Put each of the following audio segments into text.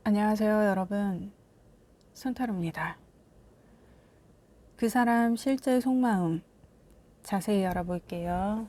안녕하세요, 여러분. 손타로입니다. 그 사람 실제 속마음 자세히 알아볼게요.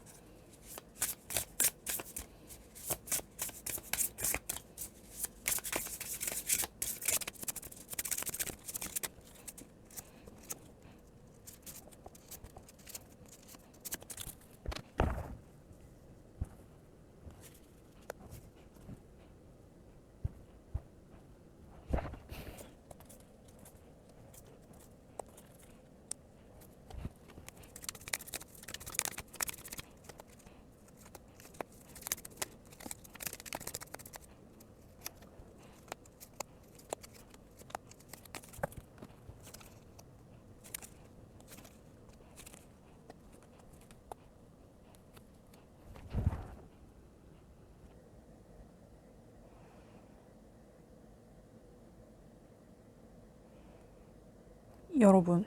여러분,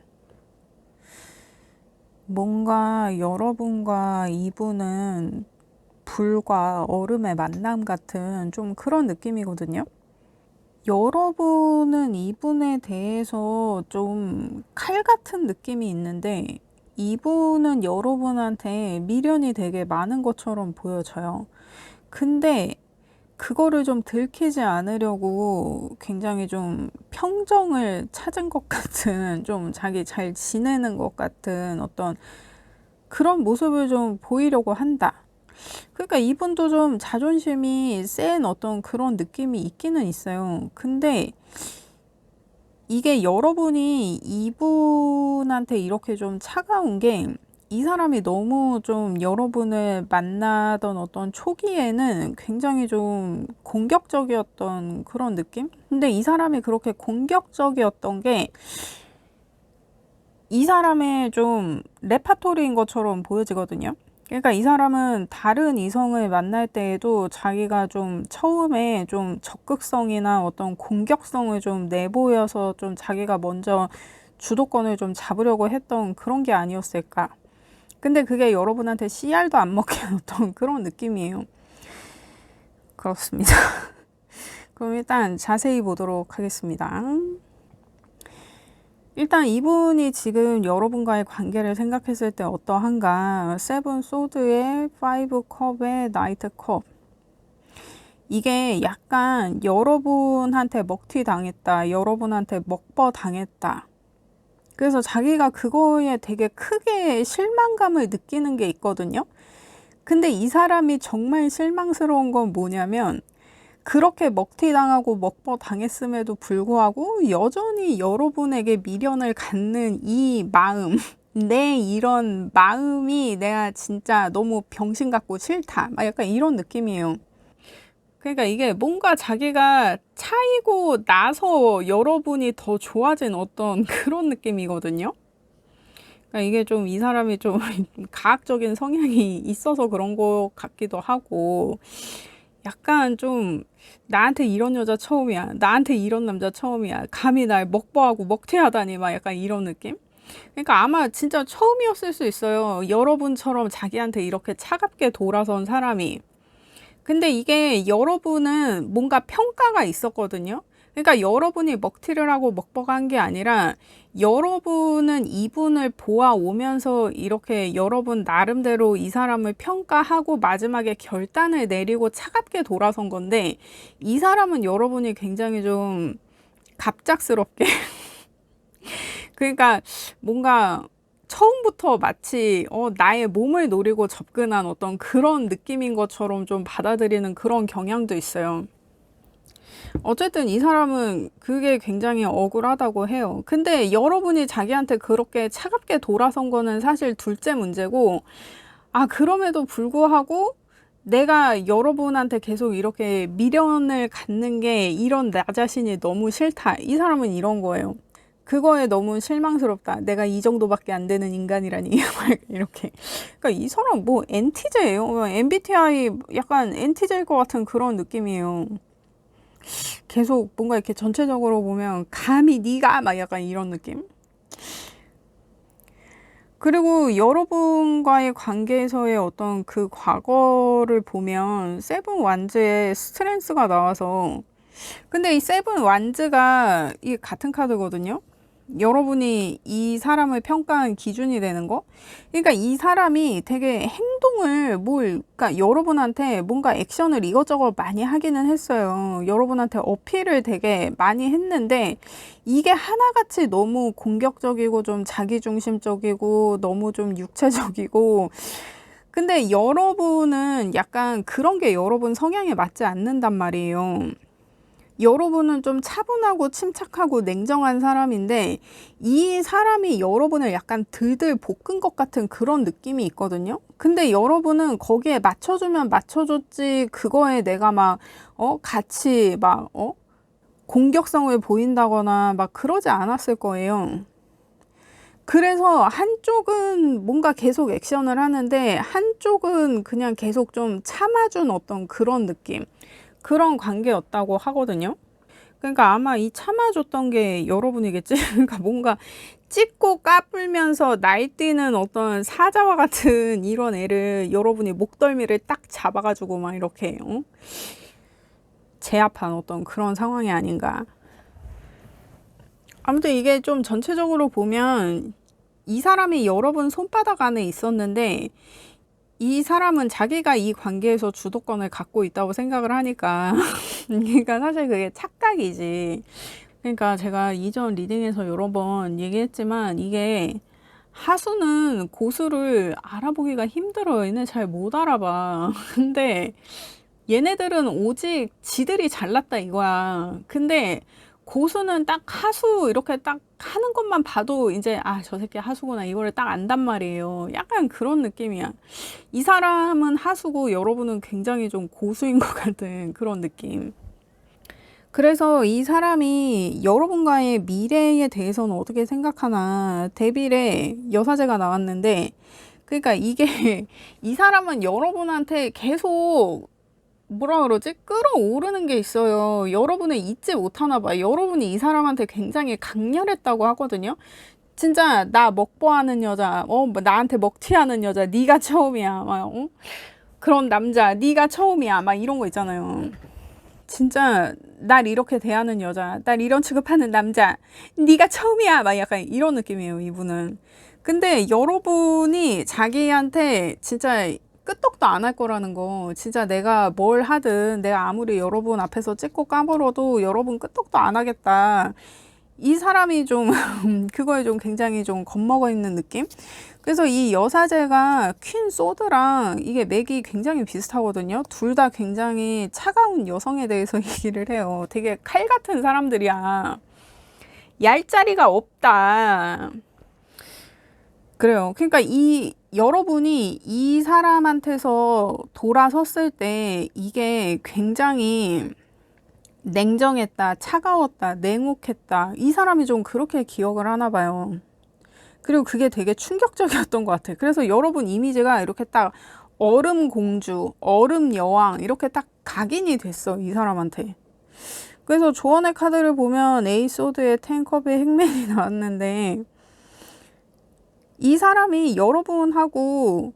뭔가 여러분과 이분은 불과 얼음의 만남 같은 좀 그런 느낌이거든요. 여러분은 이분에 대해서 좀 칼 같은 느낌이 있는데 이분은 여러분한테 미련이 되게 많은 것처럼 보여져요. 근데 그거를 좀 들키지 않으려고 굉장히 좀 평정을 찾은 것 같은, 좀 자기 잘 지내는 것 같은 어떤 그런 모습을 좀 보이려고 한다. 그러니까 이분도 좀 자존심이 센 어떤 그런 느낌이 있기는 있어요. 근데 이게 여러분이 이분한테 이렇게 좀 차가운 게, 이 사람이 너무 좀 여러분을 만나던 어떤 초기에는 굉장히 좀 공격적이었던 그런 느낌? 근데 이 사람이 그렇게 공격적이었던 게 이 사람의 좀 레파토리인 것처럼 보여지거든요. 그러니까 이 사람은 다른 이성을 만날 때에도 자기가 좀 처음에 좀 적극성이나 어떤 공격성을 좀 내보여서 좀 자기가 먼저 주도권을 좀 잡으려고 했던 그런 게 아니었을까. 근데 그게 여러분한테 씨알도 안 먹힌 어떤 그런 느낌이에요. 그렇습니다. 그럼 일단 자세히 보도록 하겠습니다. 일단 이분이 지금 여러분과의 관계를 생각했을 때 어떠한가. 세븐 소드의 파이브 컵의 나이트 컵. 이게 약간 여러분한테 먹튀 당했다, 여러분한테 먹버 당했다. 그래서 자기가 그거에 되게 크게 실망감을 느끼는 게 있거든요. 근데 이 사람이 정말 실망스러운 건 뭐냐면, 그렇게 먹튀 당하고 먹버 당했음에도 불구하고 여전히 여러분에게 미련을 갖는 이 마음, 내 이런 마음이 내가 진짜 너무 병신 같고 싫다, 막 약간 이런 느낌이에요. 그러니까 이게 뭔가 자기가 차이고 나서 여러분이 더 좋아진 어떤 그런 느낌이거든요. 그러니까 이게 좀 이 사람이 좀 가학적인 성향이 있어서 그런 것 같기도 하고, 약간 좀 나한테 이런 여자 처음이야, 나한테 이런 남자 처음이야, 감히 날 먹보하고 먹튀하다니, 막 약간 이런 느낌? 그러니까 아마 진짜 처음이었을 수 있어요, 여러분처럼 자기한테 이렇게 차갑게 돌아선 사람이. 근데 이게 여러분은 뭔가 평가가 있었거든요. 그러니까 여러분이 먹튀를 하고 먹버간 게 아니라, 여러분은 이분을 보아오면서 이렇게 여러분 나름대로 이 사람을 평가하고 마지막에 결단을 내리고 차갑게 돌아선 건데, 이 사람은 여러분이 굉장히 좀 갑작스럽게 그러니까 뭔가 처음부터 마치 나의 몸을 노리고 접근한 어떤 그런 느낌인 것처럼 좀 받아들이는 그런 경향도 있어요. 어쨌든 이 사람은 그게 굉장히 억울하다고 해요. 근데 여러분이 자기한테 그렇게 차갑게 돌아선 거는 사실 둘째 문제고, 그럼에도 불구하고 내가 여러분한테 계속 이렇게 미련을 갖는 게, 이런 나 자신이 너무 싫다, 이 사람은 이런 거예요. 그거에 너무 실망스럽다, 내가 이 정도밖에 안 되는 인간이라니. 이렇게. 그러니까 이 사람 뭐 NTJ예요. MBTI 약간 NTJ일 것 같은 그런 느낌이에요. 계속 뭔가 이렇게 전체적으로 보면 감히 네가, 막 약간 이런 느낌. 그리고 여러분과의 관계에서의 어떤 그 과거를 보면 세븐 완즈의 스트렝스가 나와서, 근데 이 세븐 완즈가 이 같은 카드거든요. 여러분이 이 사람을 평가한 기준이 되는 거. 그러니까 이 사람이 되게 행동을 그러니까 여러분한테 뭔가 액션을 이것저것 많이 하기는 했어요. 여러분한테 어필을 되게 많이 했는데 이게 하나같이 너무 공격적이고 좀 자기중심적이고 너무 좀 육체적이고, 근데 여러분은 약간 그런 게 여러분 성향에 맞지 않는단 말이에요. 여러분은 좀 차분하고 침착하고 냉정한 사람인데 이 사람이 여러분을 약간 들들 볶은 것 같은 그런 느낌이 있거든요. 근데 여러분은 거기에 맞춰주면 맞춰줬지 그거에 내가 막 같이 막 공격성을 보인다거나 막 그러지 않았을 거예요. 그래서 한쪽은 뭔가 계속 액션을 하는데 한쪽은 그냥 계속 좀 참아준 어떤 그런 느낌, 그런 관계였다고 하거든요. 그러니까 아마 이 참아줬던 게 여러분이겠지. 그러니까 뭔가 찢고 까불면서 날뛰는 어떤 사자와 같은 이런 애를 여러분이 목덜미를 딱 잡아가지고 막 이렇게 제압한 어떤 그런 상황이 아닌가. 아무튼 이게 좀 전체적으로 보면 이 사람이 여러분 손바닥 안에 있었는데 이 사람은 자기가 이 관계에서 주도권을 갖고 있다고 생각을 하니까 그러니까 사실 그게 착각이지. 그러니까 제가 이전 리딩에서 여러 번 얘기했지만 이게 하수는 고수를 알아보기가 힘들어요. 얘네 잘 못 알아봐. 근데 얘네들은 오직 지들이 잘났다 이거야. 근데 고수는 딱 하수 이렇게 딱 하는 것만 봐도 이제 저 새끼 하수구나 이거를 딱 안단 말이에요. 약간 그런 느낌이야. 이 사람은 하수고 여러분은 굉장히 좀 고수인 것 같은 그런 느낌. 그래서 이 사람이 여러분과의 미래에 대해서는 어떻게 생각하나, 데빌의 여사제가 나왔는데, 그러니까 이게 이 사람은 여러분한테 계속 뭐라 그러지? 끌어오르는 게 있어요. 여러분을 잊지 못하나 봐요. 여러분이 이 사람한테 굉장히 강렬했다고 하거든요. 진짜 나 먹보하는 여자, 나한테 먹튀하는 여자, 네가 처음이야. 막, 그런 남자, 네가 처음이야. 막 이런 거 있잖아요. 진짜 날 이렇게 대하는 여자, 날 이런 취급하는 남자, 네가 처음이야. 막 약간 이런 느낌이에요, 이분은. 근데 여러분이 자기한테 진짜 끄떡도 안 할 거라는 거, 진짜 내가 뭘 하든 내가 아무리 여러분 앞에서 찍고 까불어도 여러분 끄떡도 안 하겠다. 이 사람이 좀 그거에 좀 굉장히 좀 겁먹어 있는 느낌? 그래서 이 여사제가 퀸 소드랑 이게 맥이 굉장히 비슷하거든요. 둘 다 굉장히 차가운 여성에 대해서 얘기를 해요. 되게 칼 같은 사람들이야. 얄짜리가 없다. 그래요. 그러니까 이 여러분이 이 사람한테서 돌아섰을 때 이게 굉장히 냉정했다, 차가웠다, 냉혹했다. 이 사람이 좀 그렇게 기억을 하나 봐요. 그리고 그게 되게 충격적이었던 것 같아요. 그래서 여러분 이미지가 이렇게 딱 얼음 공주, 얼음 여왕 이렇게 딱 각인이 됐어, 이 사람한테. 그래서 조언의 카드를 보면 에이소드의 텐컵의 행맨이 나왔는데 이 사람이 여러분하고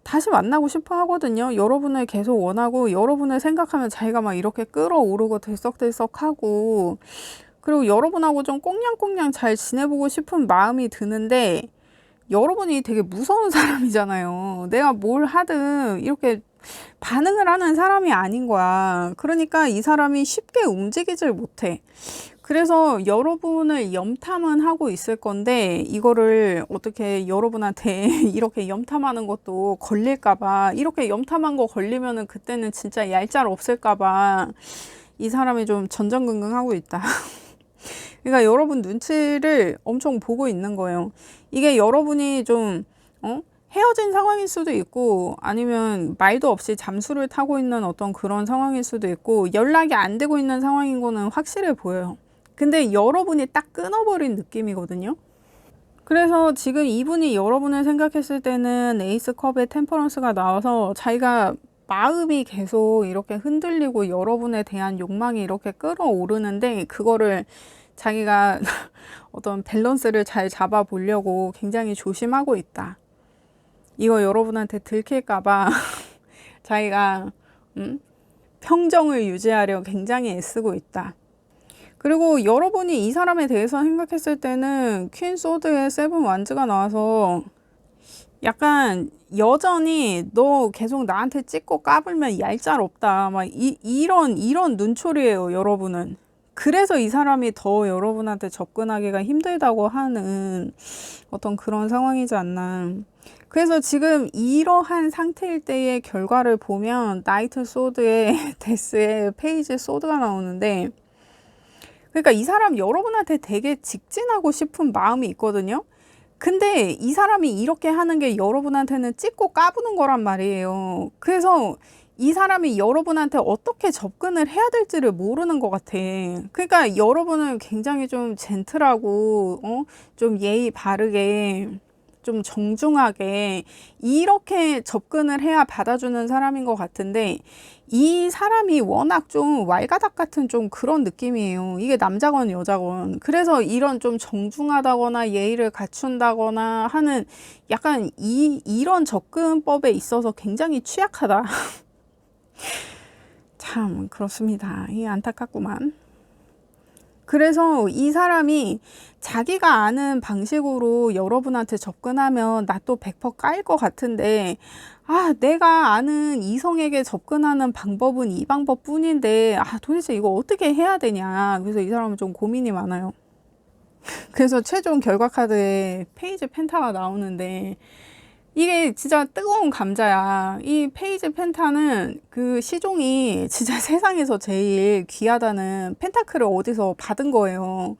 다시 만나고 싶어 하거든요. 여러분을 계속 원하고 여러분을 생각하면 자기가 막 이렇게 끌어오르고 들썩들썩하고, 그리고 여러분하고 좀 꽁냥꽁냥 잘 지내보고 싶은 마음이 드는데 여러분이 되게 무서운 사람이잖아요. 내가 뭘 하든 이렇게 반응을 하는 사람이 아닌 거야. 그러니까 이 사람이 쉽게 움직이질 못해. 그래서 여러분을 염탐은 하고 있을 건데 이거를 어떻게 여러분한테 이렇게 염탐하는 것도 걸릴까봐, 이렇게 염탐한 거 걸리면은 그때는 진짜 얄짤 없을까봐 이 사람이 좀 전전긍긍하고 있다. 그러니까 여러분 눈치를 엄청 보고 있는 거예요. 이게 여러분이 좀 헤어진 상황일 수도 있고 아니면 말도 없이 잠수를 타고 있는 어떤 그런 상황일 수도 있고 연락이 안 되고 있는 상황인 거는 확실해 보여요. 근데 여러분이 딱 끊어버린 느낌이거든요. 그래서 지금 이분이 여러분을 생각했을 때는 에이스 컵의 템퍼런스가 나와서 자기가 마음이 계속 이렇게 흔들리고 여러분에 대한 욕망이 이렇게 끌어오르는데 그거를 자기가 어떤 밸런스를 잘 잡아 보려고 굉장히 조심하고 있다. 이거 여러분한테 들킬까봐 자기가 평정을 유지하려 굉장히 애쓰고 있다. 그리고 여러분이 이 사람에 대해서 생각했을 때는 퀸 소드의 세븐 완즈가 나와서 약간 여전히 너 계속 나한테 찍고 까불면 얄짤없다. 막 이런 눈초리예요, 여러분은. 그래서 이 사람이 더 여러분한테 접근하기가 힘들다고 하는 어떤 그런 상황이지 않나. 그래서 지금 이러한 상태일 때의 결과를 보면 나이트 소드의 데스의 페이지 소드가 나오는데, 그러니까 이 사람 여러분한테 되게 직진하고 싶은 마음이 있거든요. 근데 이 사람이 이렇게 하는 게 여러분한테는 찍고 까부는 거란 말이에요. 그래서 이 사람이 여러분한테 어떻게 접근을 해야 될지를 모르는 것 같아. 그러니까 여러분은 굉장히 좀 젠틀하고 좀 예의 바르게 좀 정중하게 이렇게 접근을 해야 받아주는 사람인 것 같은데, 이 사람이 워낙 좀 왈가닥 같은 좀 그런 느낌이에요. 이게 남자건 여자건. 그래서 이런 좀 정중하다거나 예의를 갖춘다거나 하는 약간 이런 접근법에 있어서 굉장히 취약하다. 참 그렇습니다. 이 안타깝구만. 그래서 이 사람이 자기가 아는 방식으로 여러분한테 접근하면 나 또 100% 까일 것 같은데, 내가 아는 이성에게 접근하는 방법은 이 방법뿐인데 도대체 이거 어떻게 해야 되냐. 그래서 이 사람은 좀 고민이 많아요. 그래서 최종 결과 카드에 페이지 펜타가 나오는데, 이게 진짜 뜨거운 감자야. 이 페이지 펜타는 그 시종이 진짜 세상에서 제일 귀하다는 펜타클을 어디서 받은 거예요.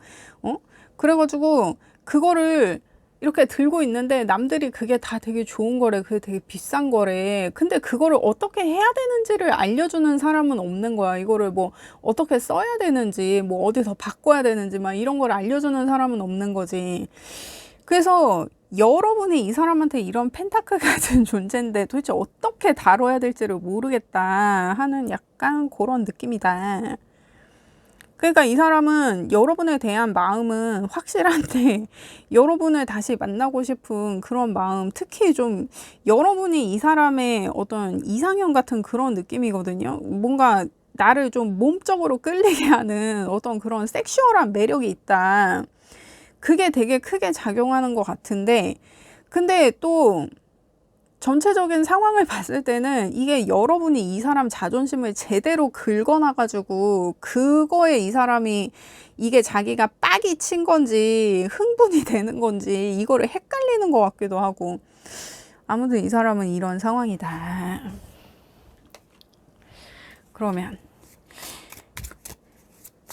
그래가지고 그거를 이렇게 들고 있는데 남들이 그게 다 되게 좋은 거래. 그게 되게 비싼 거래. 근데 그거를 어떻게 해야 되는지를 알려주는 사람은 없는 거야. 이거를 뭐 어떻게 써야 되는지, 뭐 어디서 바꿔야 되는지 막 이런 걸 알려주는 사람은 없는 거지. 그래서 여러분이 이 사람한테 이런 펜타클 같은 존재인데 도대체 어떻게 다뤄야 될지를 모르겠다 하는 약간 그런 느낌이다. 그러니까 이 사람은 여러분에 대한 마음은 확실한데 여러분을 다시 만나고 싶은 그런 마음, 특히 좀 여러분이 이 사람의 어떤 이상형 같은 그런 느낌이거든요. 뭔가 나를 좀 몸적으로 끌리게 하는 어떤 그런 섹슈얼한 매력이 있다. 그게 되게 크게 작용하는 것 같은데, 근데 또 전체적인 상황을 봤을 때는 이게 여러분이 이 사람 자존심을 제대로 긁어놔가지고 그거에 이 사람이 이게 자기가 빡이 친 건지 흥분이 되는 건지 이거를 헷갈리는 것 같기도 하고, 아무튼 이 사람은 이런 상황이다. 그러면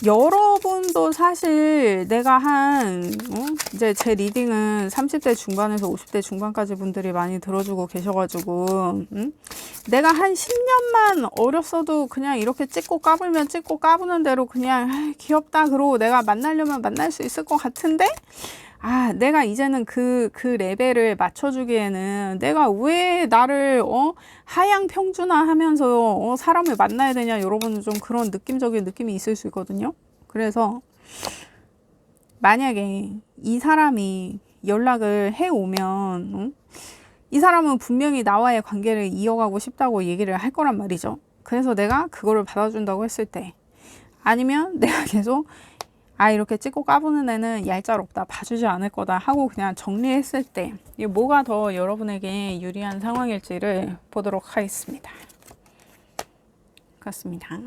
여러분도 사실 내가 이제 제 리딩은 30대 중반에서 50대 중반까지 분들이 많이 들어주고 계셔가지고, 내가 한 10년만 어렸어도 그냥 이렇게 찍고 까불면 찍고 까부는 대로 그냥 귀엽다 그러고 내가 만나려면 만날 수 있을 것 같은데, 내가 이제는 그 레벨을 맞춰주기에는 내가 왜 나를 하향 평준화 하면서 사람을 만나야 되냐. 여러분은 좀 그런 느낌적인 느낌이 있을 수 있거든요. 그래서 만약에 이 사람이 연락을 해오면 이 사람은 분명히 나와의 관계를 이어가고 싶다고 얘기를 할 거란 말이죠. 그래서 내가 그거를 받아준다고 했을 때, 아니면 내가 계속 이렇게 찍고 까부는 애는 얄짤없다, 봐주지 않을 거다 하고 그냥 정리했을 때 이게 뭐가 더 여러분에게 유리한 상황일지를 보도록 하겠습니다. 그렇습니다.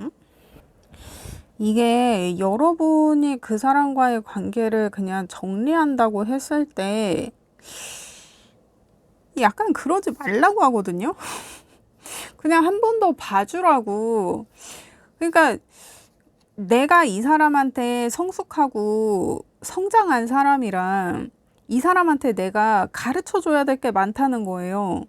이게 여러분이 그 사람과의 관계를 그냥 정리한다고 했을 때 약간 그러지 말라고 하거든요. 그냥 한 번 더 봐주라고. 그러니까 내가 이 사람한테 성숙하고 성장한 사람이랑 이 사람한테 내가 가르쳐 줘야 될 게 많다는 거예요.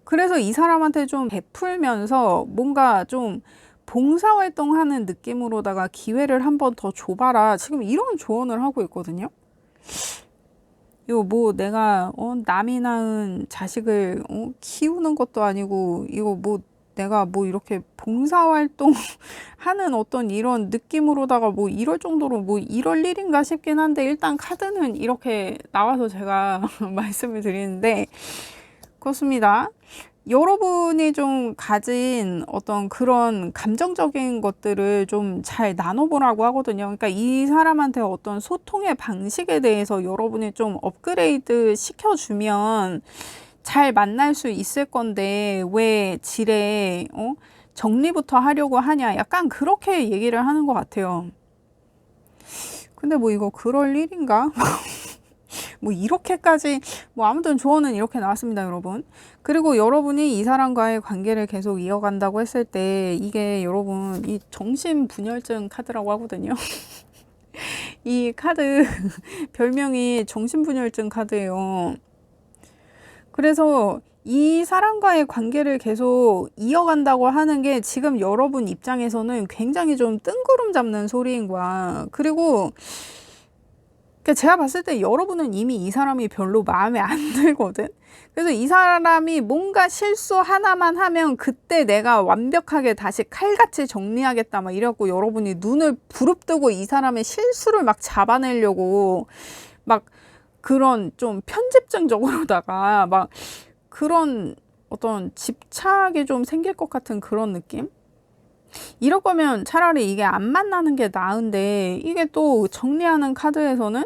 그래서 이 사람한테 좀 베풀면서 뭔가 좀 봉사활동하는 느낌으로다가 기회를 한 번 더 줘봐라. 지금 이런 조언을 하고 있거든요. 이거 뭐 내가 남이 낳은 자식을 키우는 것도 아니고, 이거 뭐 내가 뭐 이렇게 봉사활동 하는 어떤 이런 느낌으로다가 뭐 이럴 정도로 뭐 이럴 일인가 싶긴 한데, 일단 카드는 이렇게 나와서 제가 말씀을 드리는데, 그렇습니다. 여러분이 좀 가진 어떤 그런 감정적인 것들을 좀 잘 나눠보라고 하거든요. 그러니까 이 사람한테 어떤 소통의 방식에 대해서 여러분이 좀 업그레이드 시켜주면 잘 만날 수 있을 건데 왜 지레 정리부터 하려고 하냐, 약간 그렇게 얘기를 하는 것 같아요. 근데 뭐 이거 그럴 일인가? 뭐 이렇게까지, 뭐 아무튼 조언은 이렇게 나왔습니다, 여러분. 그리고 여러분이 이 사람과의 관계를 계속 이어간다고 했을 때 이게 여러분 이 정신분열증 카드라고 하거든요. 이 카드 별명이 정신분열증 카드예요. 그래서 이 사람과의 관계를 계속 이어간다고 하는 게 지금 여러분 입장에서는 굉장히 좀 뜬구름 잡는 소리인 거야. 그리고 제가 봤을 때 여러분은 이미 이 사람이 별로 마음에 안 들거든. 그래서 이 사람이 뭔가 실수 하나만 하면 그때 내가 완벽하게 다시 칼같이 정리하겠다 막 이래갖고 여러분이 눈을 부릅뜨고 이 사람의 실수를 막 잡아내려고 막 그런 좀 편집증적으로다가 막 그런 어떤 집착이 좀 생길 것 같은 그런 느낌? 이럴 거면 차라리 이게 안 만나는 게 나은데 이게 또 정리하는 카드에서는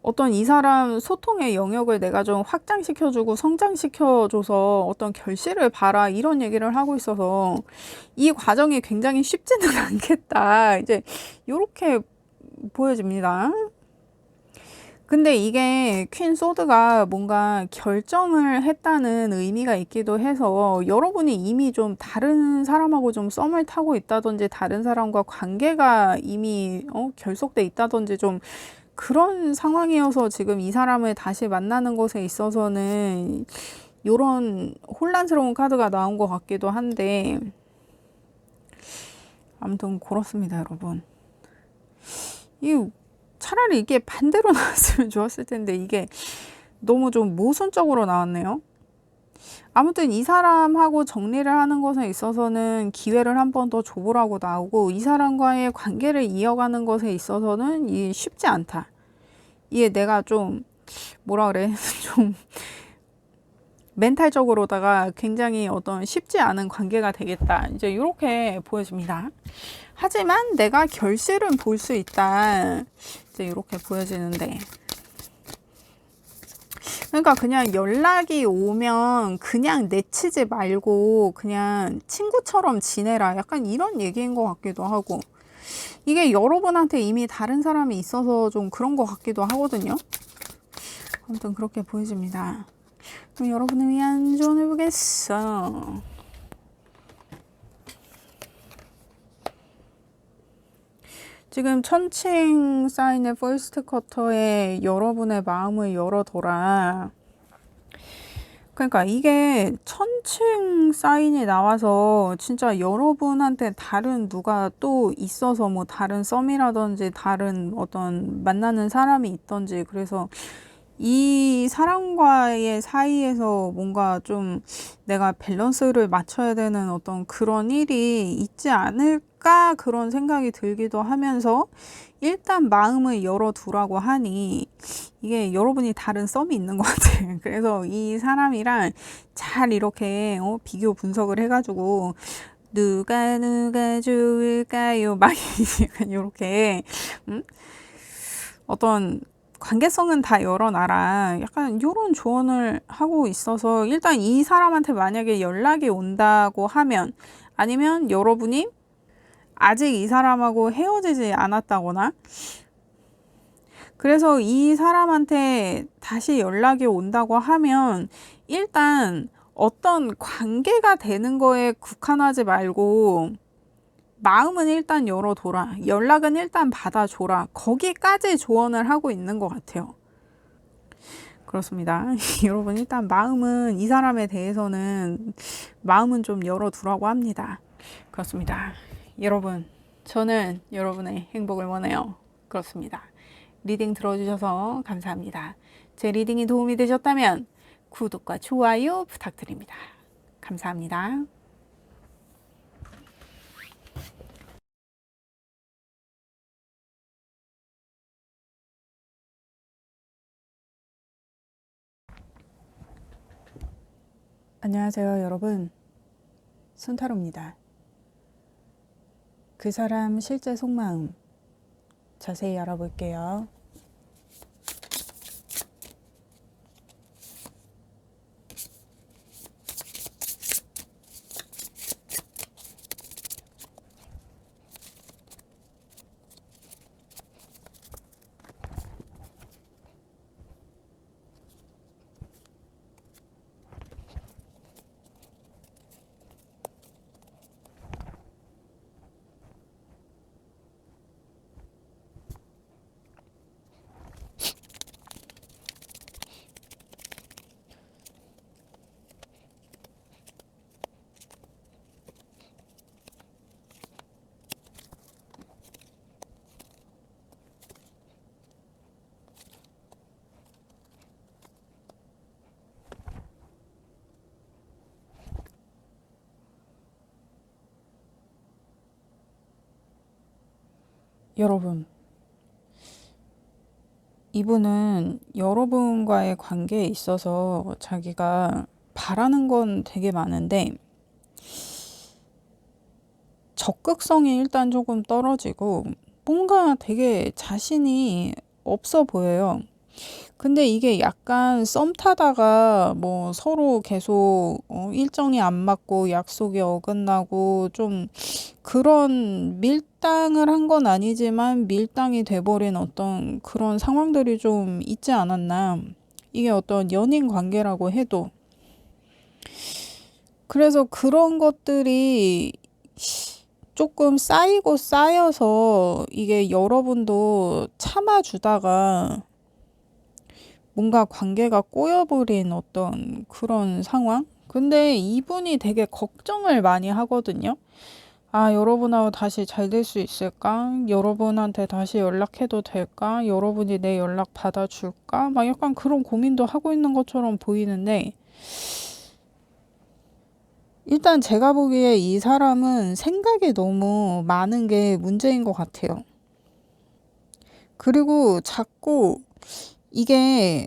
어떤 이 사람 소통의 영역을 내가 좀 확장시켜주고 성장시켜줘서 어떤 결실을 봐라 이런 얘기를 하고 있어서 이 과정이 굉장히 쉽지는 않겠다. 이제 이렇게 보여집니다. 근데 이게 퀸 소드가 뭔가 결정을 했다는 의미가 있기도 해서 여러분이 이미 좀 다른 사람하고 좀 썸을 타고 있다든지 다른 사람과 관계가 이미 결속돼 있다든지 좀 그런 상황이어서 지금 이 사람을 다시 만나는 것에 있어서는 이런 혼란스러운 카드가 나온 것 같기도 한데 아무튼 그렇습니다, 여러분. 이 차라리 이게 반대로 나왔으면 좋았을 텐데 이게 너무 좀 모순적으로 나왔네요. 아무튼 이 사람하고 정리를 하는 것에 있어서는 기회를 한 번 더 줘보라고 나오고 이 사람과의 관계를 이어가는 것에 있어서는 이 쉽지 않다. 이게 내가 좀 뭐라 그래 좀 멘탈적으로다가 굉장히 어떤 쉽지 않은 관계가 되겠다. 이제 이렇게 보여집니다. 하지만 내가 결실은 볼 수 있다. 이제 이렇게 보여지는데. 그러니까 그냥 연락이 오면 그냥 내치지 말고 그냥 친구처럼 지내라. 약간 이런 얘기인 것 같기도 하고. 이게 여러분한테 이미 다른 사람이 있어서 좀 그런 것 같기도 하거든요. 아무튼 그렇게 보여집니다. 그럼 여러분을 위한 조언을 보겠어. 지금 천칭 사인의 퍼스트 쿼터에 여러분의 마음을 열어둬라. 그러니까 이게 천칭 사인이 나와서 진짜 여러분한테 다른 누가 또 있어서 뭐 다른 썸이라든지 다른 어떤 만나는 사람이 있던지 그래서 이 사람과의 사이에서 뭔가 좀 내가 밸런스를 맞춰야 되는 어떤 그런 일이 있지 않을까 그런 생각이 들기도 하면서 일단 마음을 열어두라고 하니 이게 여러분이 다른 썸이 있는 것 같아요. 그래서 이 사람이랑 잘 이렇게 비교 분석을 해가지고 누가 좋을까요? 막 약간 이렇게 어떤 관계성은 다 열어놔라. 약간 이런 조언을 하고 있어서 일단 이 사람한테 만약에 연락이 온다고 하면 아니면 여러분이 아직 이 사람하고 헤어지지 않았다거나 그래서 이 사람한테 다시 연락이 온다고 하면 일단 어떤 관계가 되는 거에 국한하지 말고 마음은 일단 열어둬라. 연락은 일단 받아줘라. 거기까지 조언을 하고 있는 것 같아요. 그렇습니다. 여러분 일단 마음은 이 사람에 대해서는 마음은 좀 열어두라고 합니다. 그렇습니다. 여러분 저는 여러분의 행복을 원해요. 그렇습니다. 리딩 들어주셔서 감사합니다. 제 리딩이 도움이 되셨다면 구독과 좋아요 부탁드립니다. 감사합니다. 안녕하세요, 여러분. 순타로입니다. 그 사람 실제 속마음 자세히 알아볼게요. 여러분, 이분은 여러분과의 관계에 있어서 자기가 바라는 건 되게 많은데 적극성이 일단 조금 떨어지고 뭔가 되게 자신이 없어 보여요. 근데 이게 약간 썸 타다가 뭐 서로 계속 일정이 안 맞고 약속이 어긋나고 좀 그런 밀당을 한 건 아니지만 밀당이 돼버린 어떤 그런 상황들이 좀 있지 않았나. 이게 어떤 연인 관계라고 해도. 그래서 그런 것들이 조금 쌓이고 쌓여서 이게 여러분도 참아주다가 뭔가 관계가 꼬여버린 어떤 그런 상황? 근데 이분이 되게 걱정을 많이 하거든요. 아, 여러분하고 다시 잘 될 수 있을까? 여러분한테 다시 연락해도 될까? 여러분이 내 연락 받아줄까? 막 약간 그런 고민도 하고 있는 것처럼 보이는데, 일단 제가 보기에 이 사람은 생각이 너무 많은 게 문제인 것 같아요. 그리고 자꾸 이게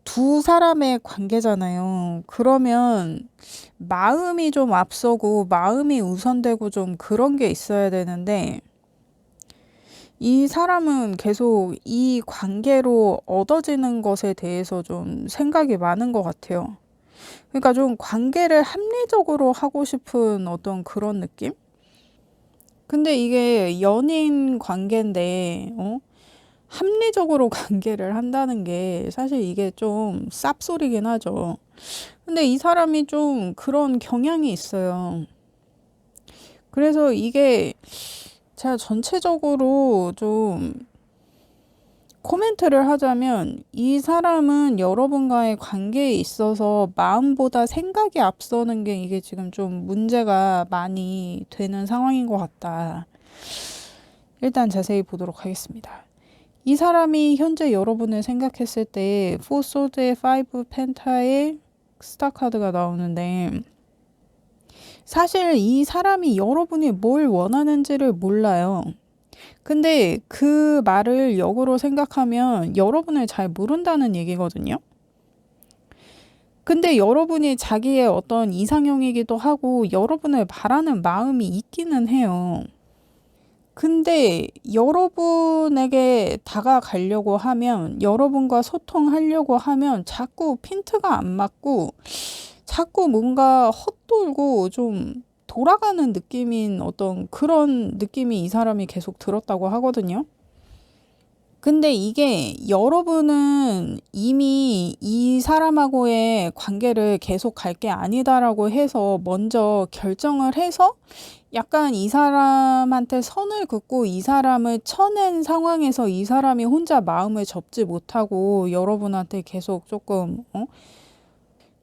두 사람의 관계잖아요. 그러면 마음이 좀 앞서고 마음이 우선되고 좀 그런 게 있어야 되는데 이 사람은 계속 이 관계로 얻어지는 것에 대해서 좀 생각이 많은 것 같아요. 그러니까 좀 관계를 합리적으로 하고 싶은 어떤 그런 느낌? 근데 이게 연인 관계인데, 합리적으로 관계를 한다는 게 사실 이게 좀 쌉소리긴 하죠. 근데 이 사람이 좀 그런 경향이 있어요. 그래서 이게 제가 전체적으로 좀 코멘트를 하자면 이 사람은 여러분과의 관계에 있어서 마음보다 생각이 앞서는 게 이게 지금 좀 문제가 많이 되는 상황인 것 같다. 일단 자세히 보도록 하겠습니다. 이 사람이 현재 여러분을 생각했을 때 4 소드의 5 펜타의 스타 카드가 나오는데 사실 이 사람이 여러분이 뭘 원하는지를 몰라요. 근데 그 말을 역으로 생각하면 여러분을 잘 모른다는 얘기거든요. 근데 여러분이 자기의 어떤 이상형이기도 하고 여러분을 바라는 마음이 있기는 해요. 근데 여러분에게 다가가려고 하면, 여러분과 소통하려고 하면 자꾸 핀트가 안 맞고 자꾸 뭔가 헛돌고 좀 돌아가는 느낌인 어떤 그런 느낌이 이 사람이 계속 들었다고 하거든요. 근데 이게 여러분은 이미 이 사람하고의 관계를 계속 갈 게 아니다라고 해서 먼저 결정을 해서 약간 이 사람한테 선을 긋고 이 사람을 쳐낸 상황에서 이 사람이 혼자 마음을 접지 못하고 여러분한테 계속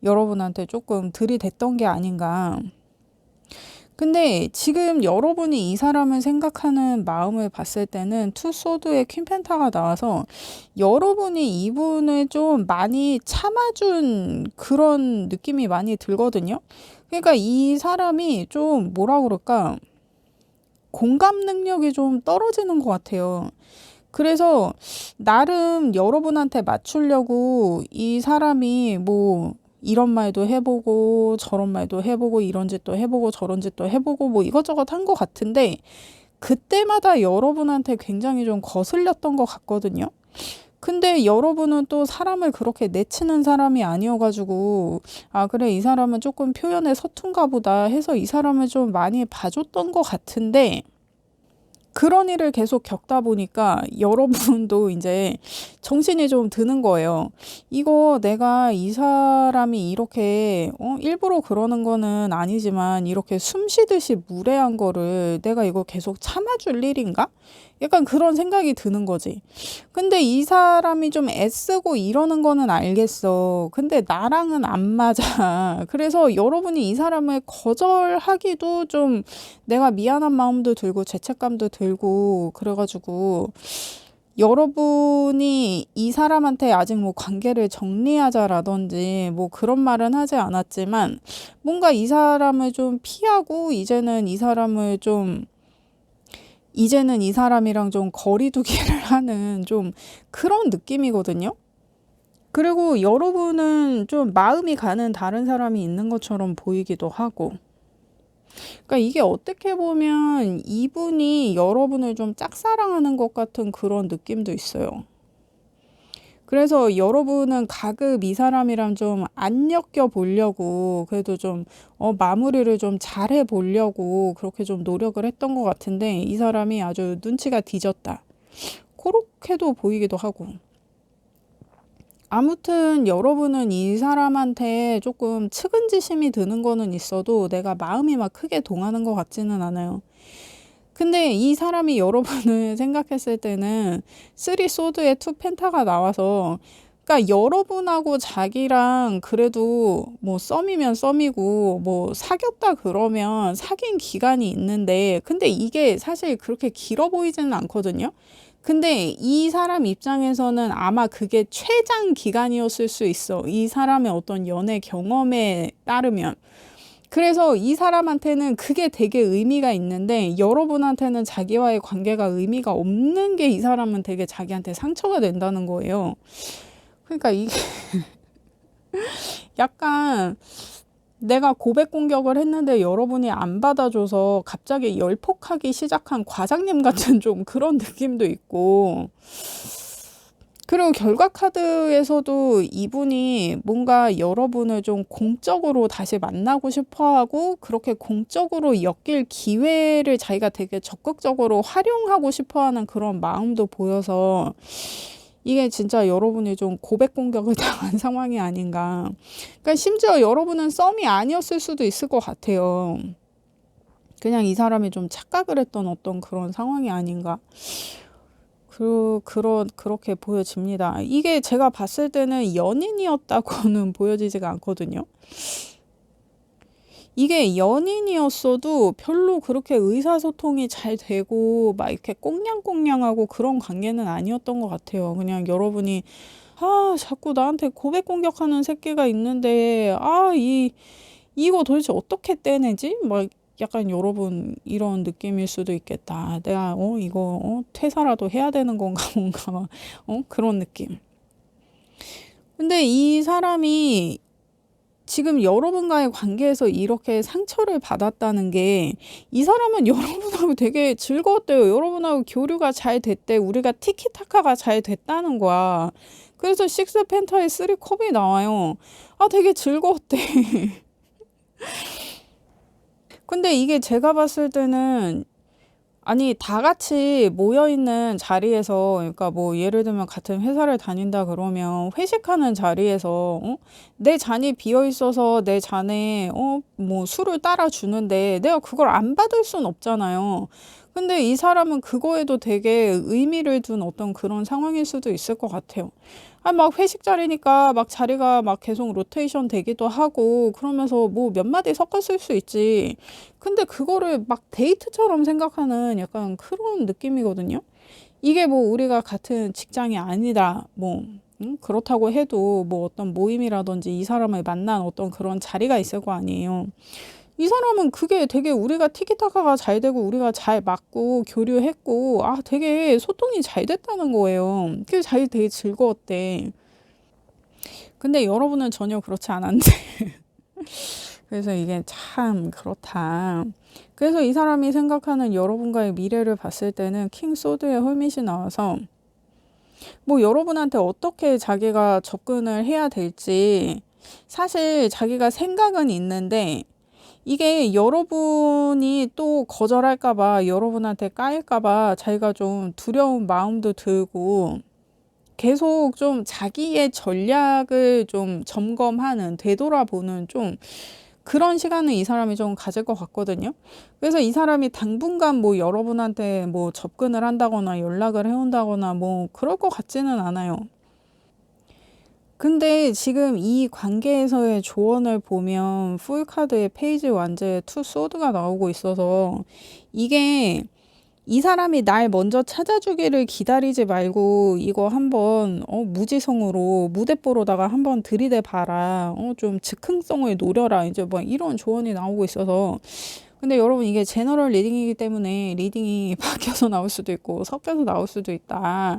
여러분한테 조금 들이댔던 게 아닌가. 근데 지금 여러분이 이 사람을 생각하는 마음을 봤을 때는 투 소드의 퀸 펜타가 나와서 여러분이 이분을 좀 많이 참아준 그런 느낌이 많이 들거든요. 그러니까 이 사람이 좀 뭐라 그럴까, 공감 능력이 좀 떨어지는 것 같아요. 그래서 나름 여러분한테 맞추려고 이 사람이 뭐 이런 말도 해보고 저런 말도 해보고 이런 짓도 해보고 저런 짓도 해보고 뭐 이것저것 한 것 같은데 그때마다 여러분한테 굉장히 좀 거슬렸던 것 같거든요. 근데 여러분은 또 사람을 그렇게 내치는 사람이 아니어가지고 아 그래 이 사람은 조금 표현에 서툰가 보다 해서 이 사람을 좀 많이 봐줬던 것 같은데 그런 일을 계속 겪다 보니까 여러분도 이제 정신이 좀 드는 거예요. 이거 내가 이 사람이 이렇게 일부러 그러는 거는 아니지만 이렇게 숨 쉬듯이 무례한 거를 내가 이거 계속 참아줄 일인가? 약간 그런 생각이 드는 거지. 근데 이 사람이 좀 애쓰고 이러는 거는 알겠어. 근데 나랑은 안 맞아. 그래서 여러분이 이 사람을 거절하기도 좀 내가 미안한 마음도 들고 죄책감도 들고 그래가지고 여러분이 이 사람한테 아직 뭐 관계를 정리하자라든지 뭐 그런 말은 하지 않았지만 뭔가 이 사람을 좀 피하고 이제는 이 사람이랑 좀 거리두기를 하는 좀 그런 느낌이거든요. 그리고 여러분은 좀 마음이 가는 다른 사람이 있는 것처럼 보이기도 하고. 그러니까 이게 어떻게 보면 이분이 여러분을 좀 짝사랑하는 것 같은 그런 느낌도 있어요. 그래서 여러분은 가급 이 사람이랑 좀 안 엮여 보려고 그래도 좀 마무리를 좀 잘해 보려고 그렇게 좀 노력을 했던 것 같은데 이 사람이 아주 눈치가 뒤졌다. 그렇게도 보이기도 하고. 아무튼 여러분은 이 사람한테 조금 측은지심이 드는 거는 있어도 내가 마음이 막 크게 동하는 것 같지는 않아요. 근데 이 사람이 여러분을 생각했을 때는 3 소드의 2 펜타가 나와서 그러니까 여러분하고 자기랑 그래도 뭐 썸이면 썸이고 뭐 사귀었다 그러면 사귄 기간이 있는데 근데 이게 사실 그렇게 길어 보이지는 않거든요. 근데 이 사람 입장에서는 아마 그게 최장 기간이었을 수 있어. 이 사람의 어떤 연애 경험에 따르면. 그래서 이 사람한테는 그게 되게 의미가 있는데 여러분한테는 자기와의 관계가 의미가 없는 게 이 사람은 되게 자기한테 상처가 된다는 거예요. 그러니까 이게 약간 내가 고백 공격을 했는데 여러분이 안 받아줘서 갑자기 열폭하기 시작한 과장님 같은 좀 그런 느낌도 있고 그리고 결과 카드에서도 이분이 뭔가 여러분을 좀 공적으로 다시 만나고 싶어 하고 그렇게 공적으로 엮일 기회를 자기가 되게 적극적으로 활용하고 싶어 하는 그런 마음도 보여서 이게 진짜 여러분이 좀 고백 공격을 당한 상황이 아닌가. 그러니까 심지어 여러분은 썸이 아니었을 수도 있을 것 같아요. 그냥 이 사람이 좀 착각을 했던 어떤 그런 상황이 아닌가. 그렇게 보여집니다. 이게 제가 봤을 때는 연인이었다고는 보여지지가 않거든요. 이게 연인이었어도 별로 그렇게 의사소통이 잘 되고 막 이렇게 꽁냥꽁냥하고 그런 관계는 아니었던 것 같아요. 그냥 여러분이 자꾸 나한테 고백 공격하는 새끼가 있는데 이거 도대체 어떻게 떼내지? 막 약간 여러분 이런 느낌일 수도 있겠다. 내가 이거 퇴사라도 해야 되는 건가 뭔가 막 그런 느낌. 근데 이 사람이 지금 여러분과의 관계에서 이렇게 상처를 받았다는 게 이 사람은 여러분하고 되게 즐거웠대요. 여러분하고 교류가 잘 됐대. 우리가 티키타카가 잘 됐다는 거야. 그래서 6 펜타의 3 컵이 나와요. 되게 즐거웠대. 근데 이게 제가 봤을 때는 아니 다 같이 모여있는 자리에서 그러니까 뭐 예를 들면 같은 회사를 다닌다 그러면 회식하는 자리에서 내 잔이 비어있어서 내 잔에 뭐 술을 따라 주는데 내가 그걸 안 받을 순 없잖아요. 근데 이 사람은 그거에도 되게 의미를 둔 어떤 그런 상황일 수도 있을 것 같아요. 막 회식 자리니까 막 자리가 막 계속 로테이션 되기도 하고 그러면서 뭐 몇 마디 섞었을 수 있지. 근데 그거를 막 데이트처럼 생각하는 약간 그런 느낌이거든요. 이게 뭐 우리가 같은 직장이 아니다. 뭐 그렇다고 해도 뭐 어떤 모임이라든지 이 사람을 만난 어떤 그런 자리가 있을 거 아니에요. 이 사람은 그게 되게 우리가 티키타카가 잘 되고 우리가 잘 맞고 교류했고 되게 소통이 잘 됐다는 거예요. 그래서 자기 되게 즐거웠대. 근데 여러분은 전혀 그렇지 않았는데 그래서 이게 참 그렇다. 그래서 이 사람이 생각하는 여러분과의 미래를 봤을 때는 킹 소드의 홀밋이 나와서 뭐 여러분한테 어떻게 자기가 접근을 해야 될지 사실 자기가 생각은 있는데 이게 여러분이 또 거절할까봐 여러분한테 까일까봐 자기가 좀 두려운 마음도 들고 계속 좀 자기의 전략을 좀 점검하는 되돌아보는 좀 그런 시간을 이 사람이 좀 가질 것 같거든요. 그래서 이 사람이 당분간 뭐 여러분한테 뭐 접근을 한다거나 연락을 해온다거나 뭐 그럴 것 같지는 않아요. 근데 지금 이 관계에서의 조언을 보면 풀카드의 페이지 완제에 투 소드가 나오고 있어서 이게 이 사람이 날 먼저 찾아주기를 기다리지 말고 이거 한번 무지성으로 무대뽀로다가 한번 들이대 봐라. 좀 즉흥성을 노려라. 이제 뭐 이런 조언이 나오고 있어서 근데 여러분 이게 제너럴 리딩이기 때문에 리딩이 바뀌어서 나올 수도 있고 섞여서 나올 수도 있다.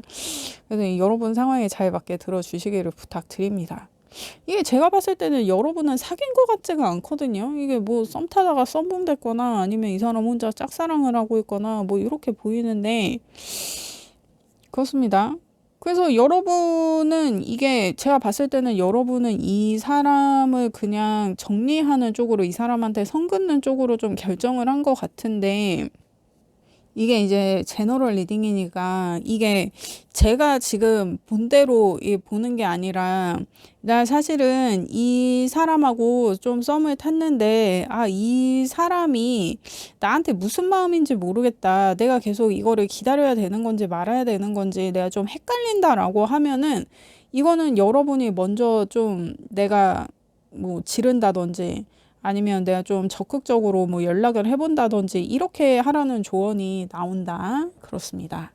그래서 여러분 상황에 잘 맞게 들어주시기를 부탁드립니다. 이게 제가 봤을 때는 여러분은 사귄 것 같지가 않거든요. 이게 뭐 썸 타다가 썸붕 됐거나 아니면 이 사람 혼자 짝사랑을 하고 있거나 뭐 이렇게 보이는데 그렇습니다. 그래서 여러분은 이게 제가 봤을 때는 여러분은 이 사람을 그냥 정리하는 쪽으로 이 사람한테 선 긋는 쪽으로 좀 결정을 한 것 같은데 이게 이제 제너럴 리딩이니까 이게 제가 지금 본대로 보는 게 아니라 나 사실은 이 사람하고 좀 썸을 탔는데 이 사람이 나한테 무슨 마음인지 모르겠다. 내가 계속 이거를 기다려야 되는 건지 말아야 되는 건지 내가 좀 헷갈린다라고 하면은 이거는 여러분이 먼저 좀 내가 뭐 지른다든지 아니면 내가 좀 적극적으로 뭐 연락을 해본다든지 이렇게 하라는 조언이 나온다. 그렇습니다.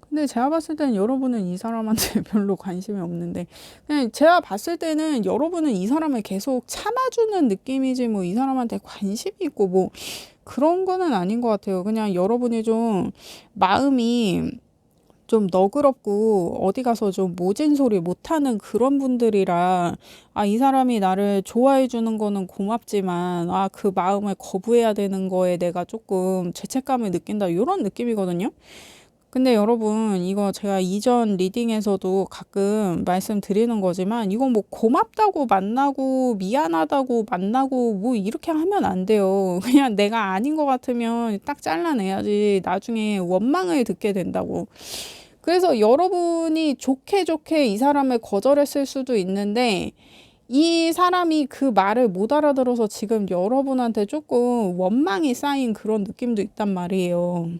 근데 제가 봤을 때는 여러분은 이 사람한테 별로 관심이 없는데 그냥 제가 봤을 때는 여러분은 이 사람을 계속 참아주는 느낌이지 뭐 이 사람한테 관심이 있고 뭐 그런 거는 아닌 것 같아요. 그냥 여러분이 좀 마음이 좀 너그럽고 어디 가서 좀 모진 소리 못하는 그런 분들이라 이 사람이 나를 좋아해 주는 거는 고맙지만 그 마음을 거부해야 되는 거에 내가 조금 죄책감을 느낀다 이런 느낌이거든요. 근데 여러분 이거 제가 이전 리딩에서도 가끔 말씀드리는 거지만 이거 뭐 고맙다고 만나고 미안하다고 만나고 뭐 이렇게 하면 안 돼요. 그냥 내가 아닌 것 같으면 딱 잘라내야지 나중에 원망을 듣게 된다고. 그래서 여러분이 좋게 이 사람을 거절했을 수도 있는데 이 사람이 그 말을 못 알아들어서 지금 여러분한테 조금 원망이 쌓인 그런 느낌도 있단 말이에요.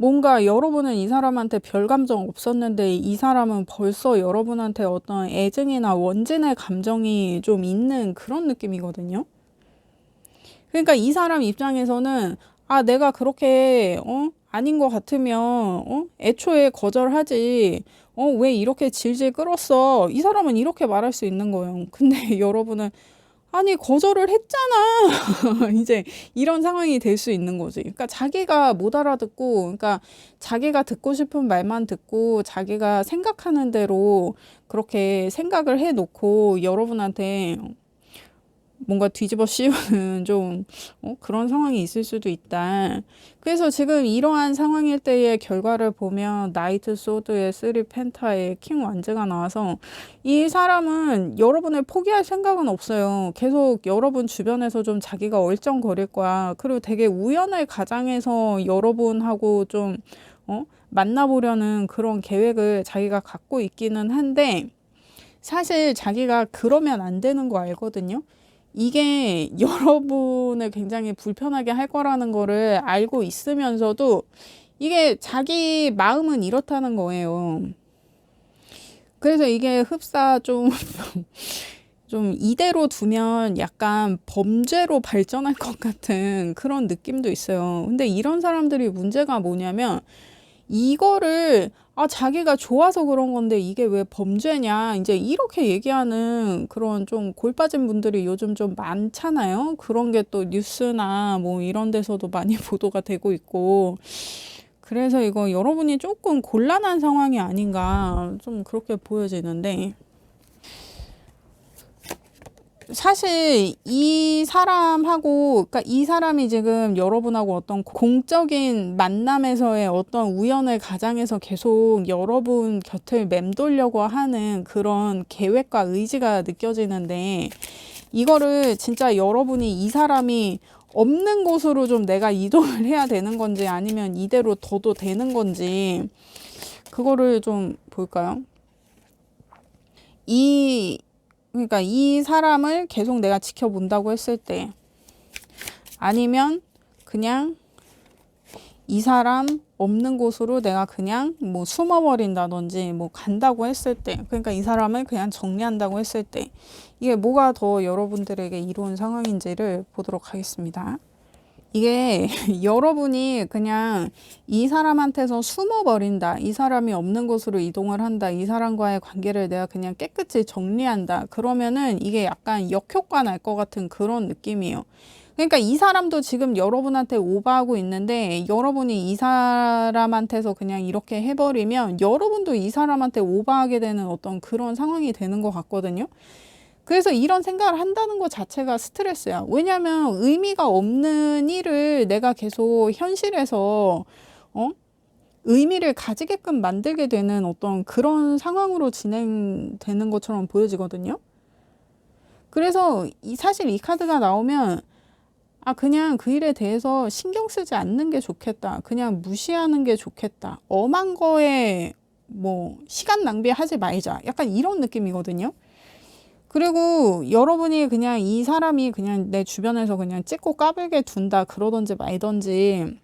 뭔가 여러분은 이 사람한테 별 감정 없었는데 이 사람은 벌써 여러분한테 어떤 애증이나 원진의 감정이 좀 있는 그런 느낌이거든요. 그러니까 이 사람 입장에서는 내가 그렇게 아닌 것 같으면 애초에 거절하지. 왜 이렇게 질질 끌었어? 이 사람은 이렇게 말할 수 있는 거예요. 근데 여러분은 아니 거절을 했잖아. 이제 이런 상황이 될 수 있는 거지. 그러니까 자기가 못 알아듣고 그러니까 자기가 듣고 싶은 말만 듣고 자기가 생각하는 대로 그렇게 생각을 해 놓고 여러분한테 뭔가 뒤집어 씌우는 좀 그런 상황이 있을 수도 있다. 그래서 지금 이러한 상황일 때의 결과를 보면 나이트 소드의 3 펜타의 킹 완즈가 나와서 이 사람은 여러분을 포기할 생각은 없어요. 계속 여러분 주변에서 좀 자기가 얼쩡거릴 거야. 그리고 되게 우연을 가장해서 여러분하고 좀 만나보려는 그런 계획을 자기가 갖고 있기는 한데 사실 자기가 그러면 안 되는 거 알거든요. 이게 여러분을 굉장히 불편하게 할 거라는 거를 알고 있으면서도 이게 자기 마음은 이렇다는 거예요. 그래서 이게 흡사 좀 이대로 두면 약간 범죄로 발전할 것 같은 그런 느낌도 있어요. 근데 이런 사람들이 문제가 뭐냐면 이거를 자기가 좋아서 그런 건데 이게 왜 범죄냐 이제 이렇게 얘기하는 그런 좀 골 빠진 분들이 요즘 좀 많잖아요. 그런 게 또 뉴스나 뭐 이런 데서도 많이 보도가 되고 있고 그래서 이거 여러분이 조금 곤란한 상황이 아닌가 좀 그렇게 보여지는데 사실 이 사람하고, 그러니까 이 사람이 지금 여러분하고 어떤 공적인 만남에서의 어떤 우연을 가장해서 계속 여러분 곁을 맴돌려고 하는 그런 계획과 의지가 느껴지는데, 이거를 진짜 여러분이 이 사람이 없는 곳으로 좀 내가 이동을 해야 되는 건지, 아니면 이대로 둬도 되는 건지, 그거를 좀 볼까요? 그러니까 이 사람을 계속 내가 지켜본다고 했을 때, 아니면 그냥 이 사람 없는 곳으로 내가 그냥 뭐 숨어버린다든지 뭐 간다고 했을 때, 그러니까 이 사람을 그냥 정리한다고 했을 때, 이게 뭐가 더 여러분들에게 이로운 상황인지를 보도록 하겠습니다. 이게 여러분이 그냥 이 사람한테서 숨어버린다, 이 사람이 없는 곳으로 이동을 한다, 이 사람과의 관계를 내가 그냥 깨끗이 정리한다, 그러면은 이게 약간 역효과 날 것 같은 그런 느낌이에요. 그러니까 이 사람도 지금 여러분한테 오버하고 있는데, 여러분이 이 사람한테서 그냥 이렇게 해버리면 여러분도 이 사람한테 오버하게 되는 어떤 그런 상황이 되는 것 같거든요. 그래서 이런 생각을 한다는 것 자체가 스트레스야. 왜냐하면 의미가 없는 일을 내가 계속 현실에서 의미를 가지게끔 만들게 되는 어떤 그런 상황으로 진행되는 것처럼 보여지거든요. 그래서 사실 이 카드가 나오면, 그냥 그 일에 대해서 신경 쓰지 않는 게 좋겠다, 그냥 무시하는 게 좋겠다, 엄한 거에 뭐 시간 낭비하지 말자, 약간 이런 느낌이거든요. 그리고 여러분이 그냥 이 사람이 그냥 내 주변에서 그냥 찍고 까불게 둔다 그러던지 말던지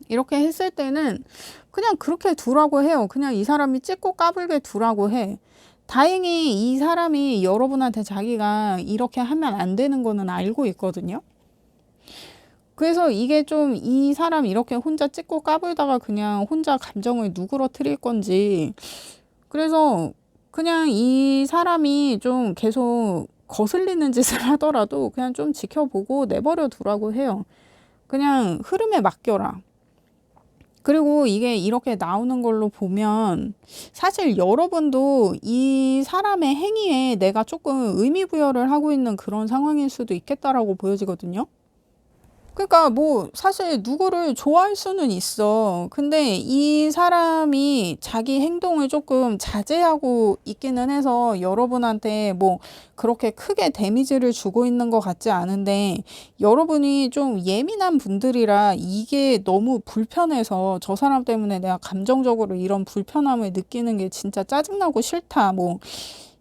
이렇게 했을 때는 그냥 그렇게 두라고 해요. 그냥 이 사람이 찍고 까불게 두라고 해. 다행히 이 사람이 여러분한테 자기가 이렇게 하면 안 되는 거는 알고 있거든요. 그래서 이게 좀 이 사람 이렇게 혼자 찍고 까불다가 그냥 혼자 감정을 누그러뜨릴 건지, 그래서 그냥 이 사람이 좀 계속 거슬리는 짓을 하더라도 그냥 좀 지켜보고 내버려 두라고 해요. 그냥 흐름에 맡겨라. 그리고 이게 이렇게 나오는 걸로 보면 사실 여러분도 이 사람의 행위에 내가 조금 의미 부여를 하고 있는 그런 상황일 수도 있겠다라고 보여지거든요. 그러니까 뭐 사실 누구를 좋아할 수는 있어. 근데 이 사람이 자기 행동을 조금 자제하고 있기는 해서 여러분한테 뭐 그렇게 크게 데미지를 주고 있는 것 같지 않은데, 여러분이 좀 예민한 분들이라 이게 너무 불편해서 저 사람 때문에 내가 감정적으로 이런 불편함을 느끼는 게 진짜 짜증나고 싫다, 뭐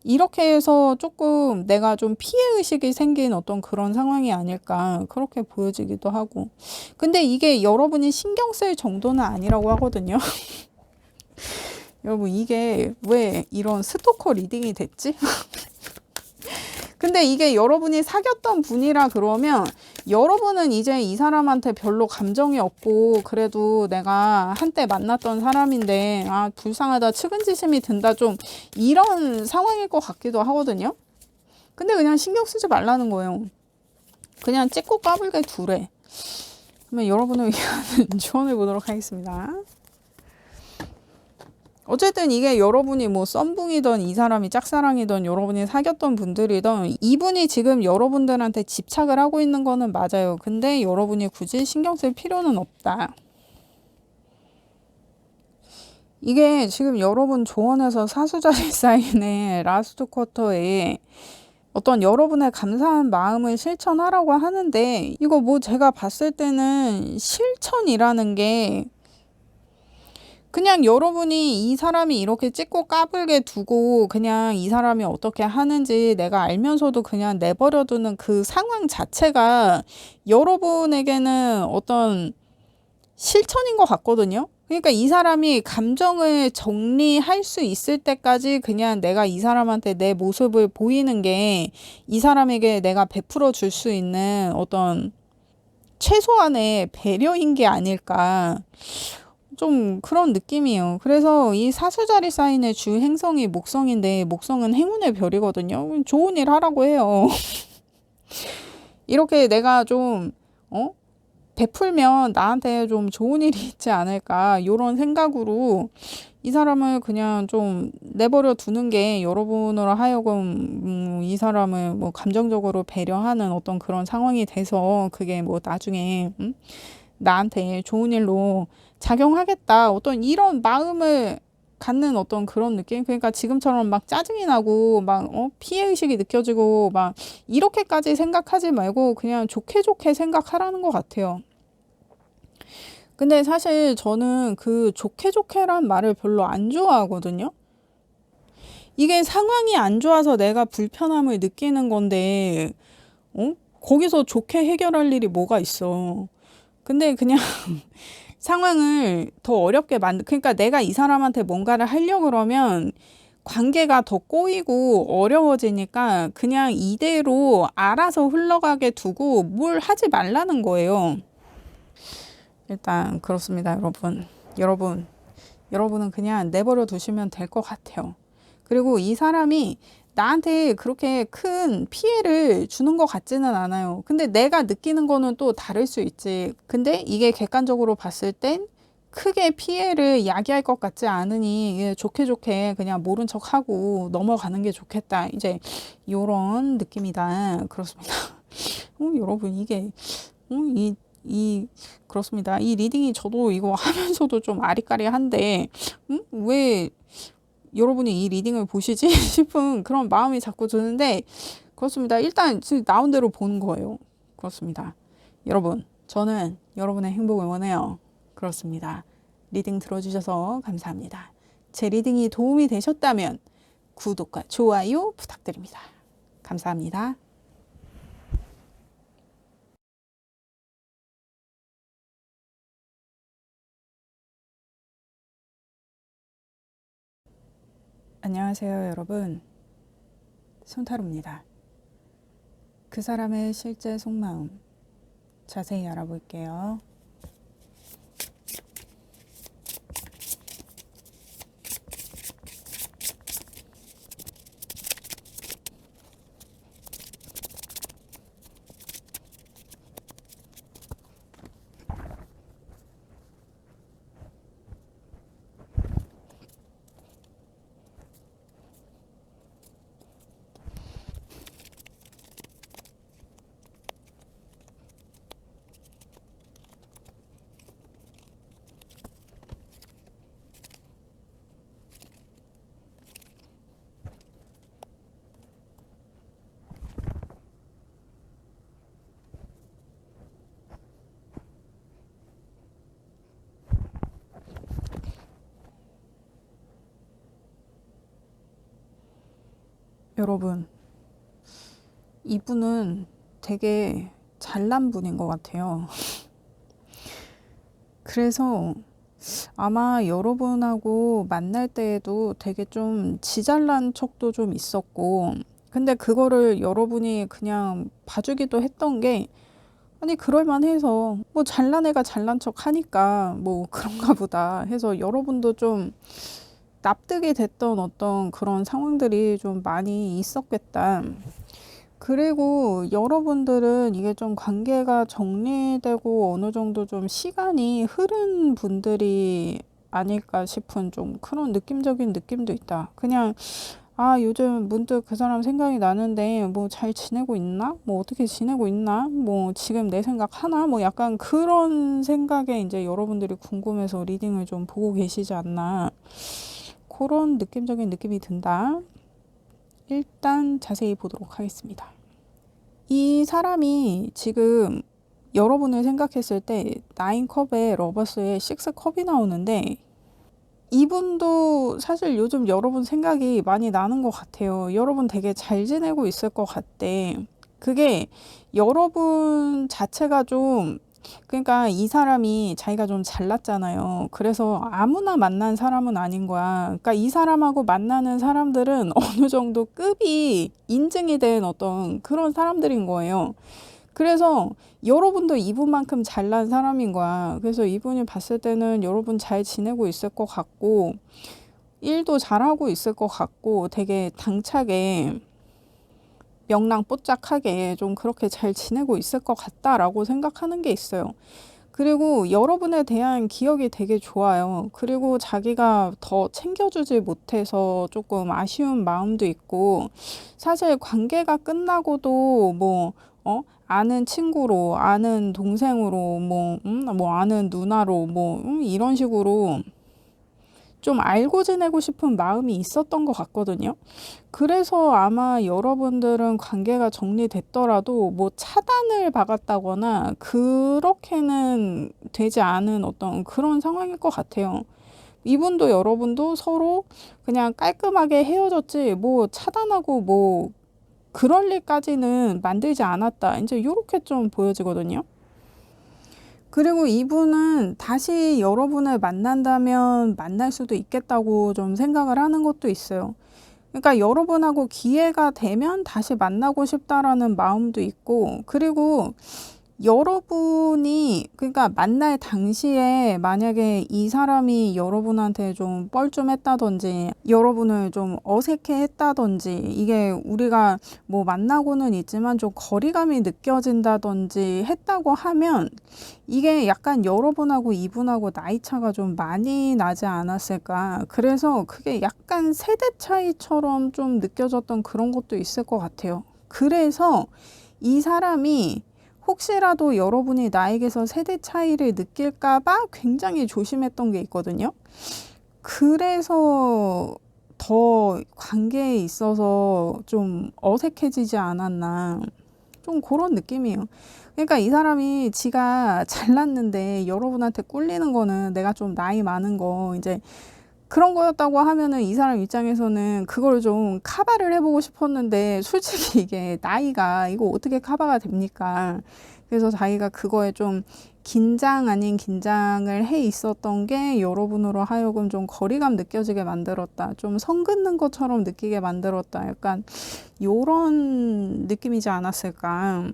이렇게 해서 조금 내가 좀 피해의식이 생긴 어떤 그런 상황이 아닐까, 그렇게 보여지기도 하고. 근데 이게 여러분이 신경 쓸 정도는 아니라고 하거든요. 여러분, 이게 왜 이런 스토커 리딩이 됐지? 근데 이게 여러분이 사귀었던 분이라 그러면 여러분은 이제 이 사람한테 별로 감정이 없고, 그래도 내가 한때 만났던 사람인데 불쌍하다, 측은지심이 든다, 좀 이런 상황일 것 같기도 하거든요. 근데 그냥 신경 쓰지 말라는 거예요. 그냥 찍고 까불게 두래. 그러면 여러분을 위한 조언을 보도록 하겠습니다. 어쨌든 이게 여러분이 뭐 썸붕이던 이 사람이 짝사랑이던 여러분이 사귀었던 분들이던, 이분이 지금 여러분들한테 집착을 하고 있는 거는 맞아요. 근데 여러분이 굳이 신경 쓸 필요는 없다. 이게 지금 여러분 조언에서 사수자리 사인의 라스트 쿼터에 어떤 여러분의 감사한 마음을 실천하라고 하는데, 이거 뭐 제가 봤을 때는 실천이라는 게 그냥 여러분이 이 사람이 이렇게 찍고 까불게 두고 그냥 이 사람이 어떻게 하는지 내가 알면서도 그냥 내버려두는 그 상황 자체가 여러분에게는 어떤 실천인 것 같거든요. 그러니까 이 사람이 감정을 정리할 수 있을 때까지 그냥 내가 이 사람한테 내 모습을 보이는 게 이 사람에게 내가 베풀어 줄 수 있는 어떤 최소한의 배려인 게 아닐까, 좀 그런 느낌이에요. 그래서 이 사수자리 사인의 주 행성이 목성인데, 목성은 행운의 별이거든요. 좋은 일 하라고 해요. 이렇게 내가 좀 베풀면 나한테 좀 좋은 일이 있지 않을까, 이런 생각으로 이 사람을 그냥 좀 내버려 두는 게 여러분으로 하여금 이 사람을 뭐 감정적으로 배려하는 어떤 그런 상황이 돼서 그게 뭐 나중에 나한테 좋은 일로 작용하겠다. 어떤 이런 마음을 갖는 어떤 그런 느낌? 그러니까 지금처럼 막 짜증이 나고 막 피해의식이 느껴지고 막 이렇게까지 생각하지 말고 그냥 좋게 좋게 생각하라는 것 같아요. 근데 사실 저는 그 좋게 좋게란 말을 별로 안 좋아하거든요. 이게 상황이 안 좋아서 내가 불편함을 느끼는 건데, 거기서 좋게 해결할 일이 뭐가 있어. 근데 그냥 상황을 더 어렵게 그러니까 내가 이 사람한테 뭔가를 하려고 그러면 관계가 더 꼬이고 어려워지니까 그냥 이대로 알아서 흘러가게 두고 뭘 하지 말라는 거예요. 일단 그렇습니다, 여러분은 그냥 내버려 두시면 될 것 같아요. 그리고 이 사람이 나한테 그렇게 큰 피해를 주는 것 같지는 않아요. 근데 내가 느끼는 거는 또 다를 수 있지. 근데 이게 객관적으로 봤을 땐 크게 피해를 야기할 것 같지 않으니 좋게 좋게 그냥 모른 척하고 넘어가는 게 좋겠다. 이제 요런 느낌이다. 그렇습니다. 여러분 이게 그렇습니다. 이 리딩이 저도 이거 하면서도 좀 아리까리한데, 왜 여러분이 이 리딩을 보시지? 싶은 그런 마음이 자꾸 드는데, 그렇습니다. 일단 지금 나온 대로 보는 거예요. 그렇습니다. 여러분, 저는 여러분의 행복을 원해요. 그렇습니다. 리딩 들어주셔서 감사합니다. 제 리딩이 도움이 되셨다면 구독과 좋아요 부탁드립니다. 감사합니다. 안녕하세요, 여러분. 손타로입니다. 그 사람의 실제 속마음 자세히 알아볼게요. 여러분, 이분은 되게 잘난 분인 것 같아요. 그래서 아마 여러분하고 만날 때에도 되게 좀 지잘난 척도 좀 있었고, 근데 그거를 여러분이 그냥 봐주기도 했던 게, 아니, 그럴만해서, 뭐 잘난 애가 잘난 척 하니까, 뭐 그런가 보다 해서 여러분도 좀 납득이 됐던 어떤 그런 상황들이 좀 많이 있었겠다. 그리고 여러분들은 이게 좀 관계가 정리되고 어느 정도 좀 시간이 흐른 분들이 아닐까 싶은 좀 그런 느낌적인 느낌도 있다. 그냥 요즘 문득 그 사람 생각이 나는데 뭐 잘 지내고 있나? 뭐 어떻게 지내고 있나? 뭐 지금 내 생각 하나? 뭐 약간 그런 생각에 이제 여러분들이 궁금해서 리딩을 좀 보고 계시지 않나. 그런 느낌적인 느낌이 든다. 일단 자세히 보도록 하겠습니다. 이 사람이 지금 여러분을 생각했을 때 9컵에 러버스에 6컵이 나오는데 이분도 사실 요즘 여러분 생각이 많이 나는 것 같아요. 여러분 되게 잘 지내고 있을 것 같대. 그게 여러분 자체가 좀 그러니까 이 사람이 자기가 좀 잘났잖아요. 그래서 아무나 만난 사람은 아닌 거야. 그러니까 이 사람하고 만나는 사람들은 어느 정도 급이 인증이 된 어떤 그런 사람들인 거예요. 그래서 여러분도 이분만큼 잘난 사람인 거야. 그래서 이분이 봤을 때는 여러분 잘 지내고 있을 것 같고 일도 잘하고 있을 것 같고 되게 당차게 명랑뽀짝하게 좀 그렇게 잘 지내고 있을 것 같다라고 생각하는 게 있어요. 그리고 여러분에 대한 기억이 되게 좋아요. 그리고 자기가 더 챙겨주지 못해서 조금 아쉬운 마음도 있고, 사실 관계가 끝나고도 뭐, 아는 친구로, 아는 동생으로, 뭐 아는 누나로, 이런 식으로 좀 알고 지내고 싶은 마음이 있었던 것 같거든요. 그래서 아마 여러분들은 관계가 정리됐더라도 뭐 차단을 박았다거나 그렇게는 되지 않은 어떤 그런 상황일 것 같아요. 이분도 여러분도 서로 그냥 깔끔하게 헤어졌지 뭐 차단하고 뭐 그럴 일까지는 만들지 않았다. 이제 이렇게 좀 보여지거든요. 그리고 이분은 다시 여러분을 만난다면 만날 수도 있겠다고 좀 생각을 하는 것도 있어요. 그러니까 여러분하고 기회가 되면 다시 만나고 싶다라는 마음도 있고, 그리고 여러분이 그러니까 만날 당시에 만약에 이 사람이 여러분한테 좀 뻘쭘했다든지 여러분을 좀 어색해 했다든지 이게 우리가 뭐 만나고는 있지만 좀 거리감이 느껴진다든지 했다고 하면 이게 약간 여러분하고 이분하고 나이 차가 좀 많이 나지 않았을까. 그래서 그게 약간 세대 차이처럼 좀 느껴졌던 그런 것도 있을 것 같아요. 그래서 이 사람이 혹시라도 여러분이 나에게서 세대 차이를 느낄까봐 굉장히 조심했던 게 있거든요. 그래서 더 관계에 있어서 좀 어색해지지 않았나. 좀 그런 느낌이에요. 그러니까 이 사람이 지가 잘났는데 여러분한테 꿀리는 거는 내가 좀 나이 많은 거 이제 그런 거였다고 하면은 이 사람 입장에서는 그걸 좀 커버를 해보고 싶었는데 솔직히 이게 나이가 이거 어떻게 커버가 됩니까? 그래서 자기가 그거에 좀 긴장 아닌 긴장을 해 있었던 게 여러분으로 하여금 좀 거리감 느껴지게 만들었다. 좀 선 긋는 것처럼 느끼게 만들었다. 약간 요런 느낌이지 않았을까.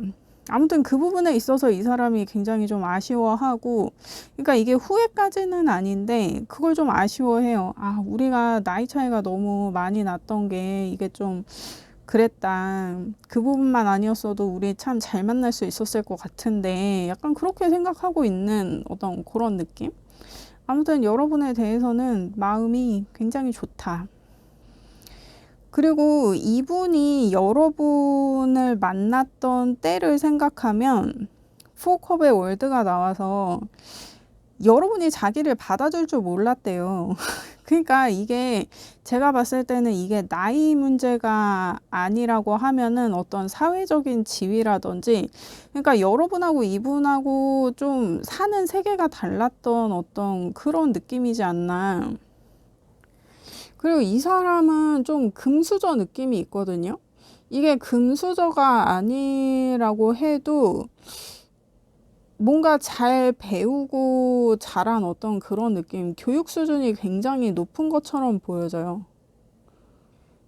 아무튼 그 부분에 있어서 이 사람이 굉장히 좀 아쉬워하고, 그러니까 이게 후회까지는 아닌데 그걸 좀 아쉬워해요. 아, 우리가 나이 차이가 너무 많이 났던 게 이게 좀 그랬다. 그 부분만 아니었어도 우리 참 잘 만날 수 있었을 것 같은데 약간 그렇게 생각하고 있는 어떤 그런 느낌? 아무튼 여러분에 대해서는 마음이 굉장히 좋다. 그리고 이분이 여러분을 만났던 때를 생각하면 포컵의 월드가 나와서 여러분이 자기를 받아줄 줄 몰랐대요. 그러니까 이게 제가 봤을 때는 이게 나이 문제가 아니라고 하면은 어떤 사회적인 지위라든지 그러니까 여러분하고 이분하고 좀 사는 세계가 달랐던 어떤 그런 느낌이지 않나. 그리고 이 사람은 좀 금수저 느낌이 있거든요. 이게 금수저가 아니라고 해도 뭔가 잘 배우고 자란 어떤 그런 느낌, 교육 수준이 굉장히 높은 것처럼 보여져요.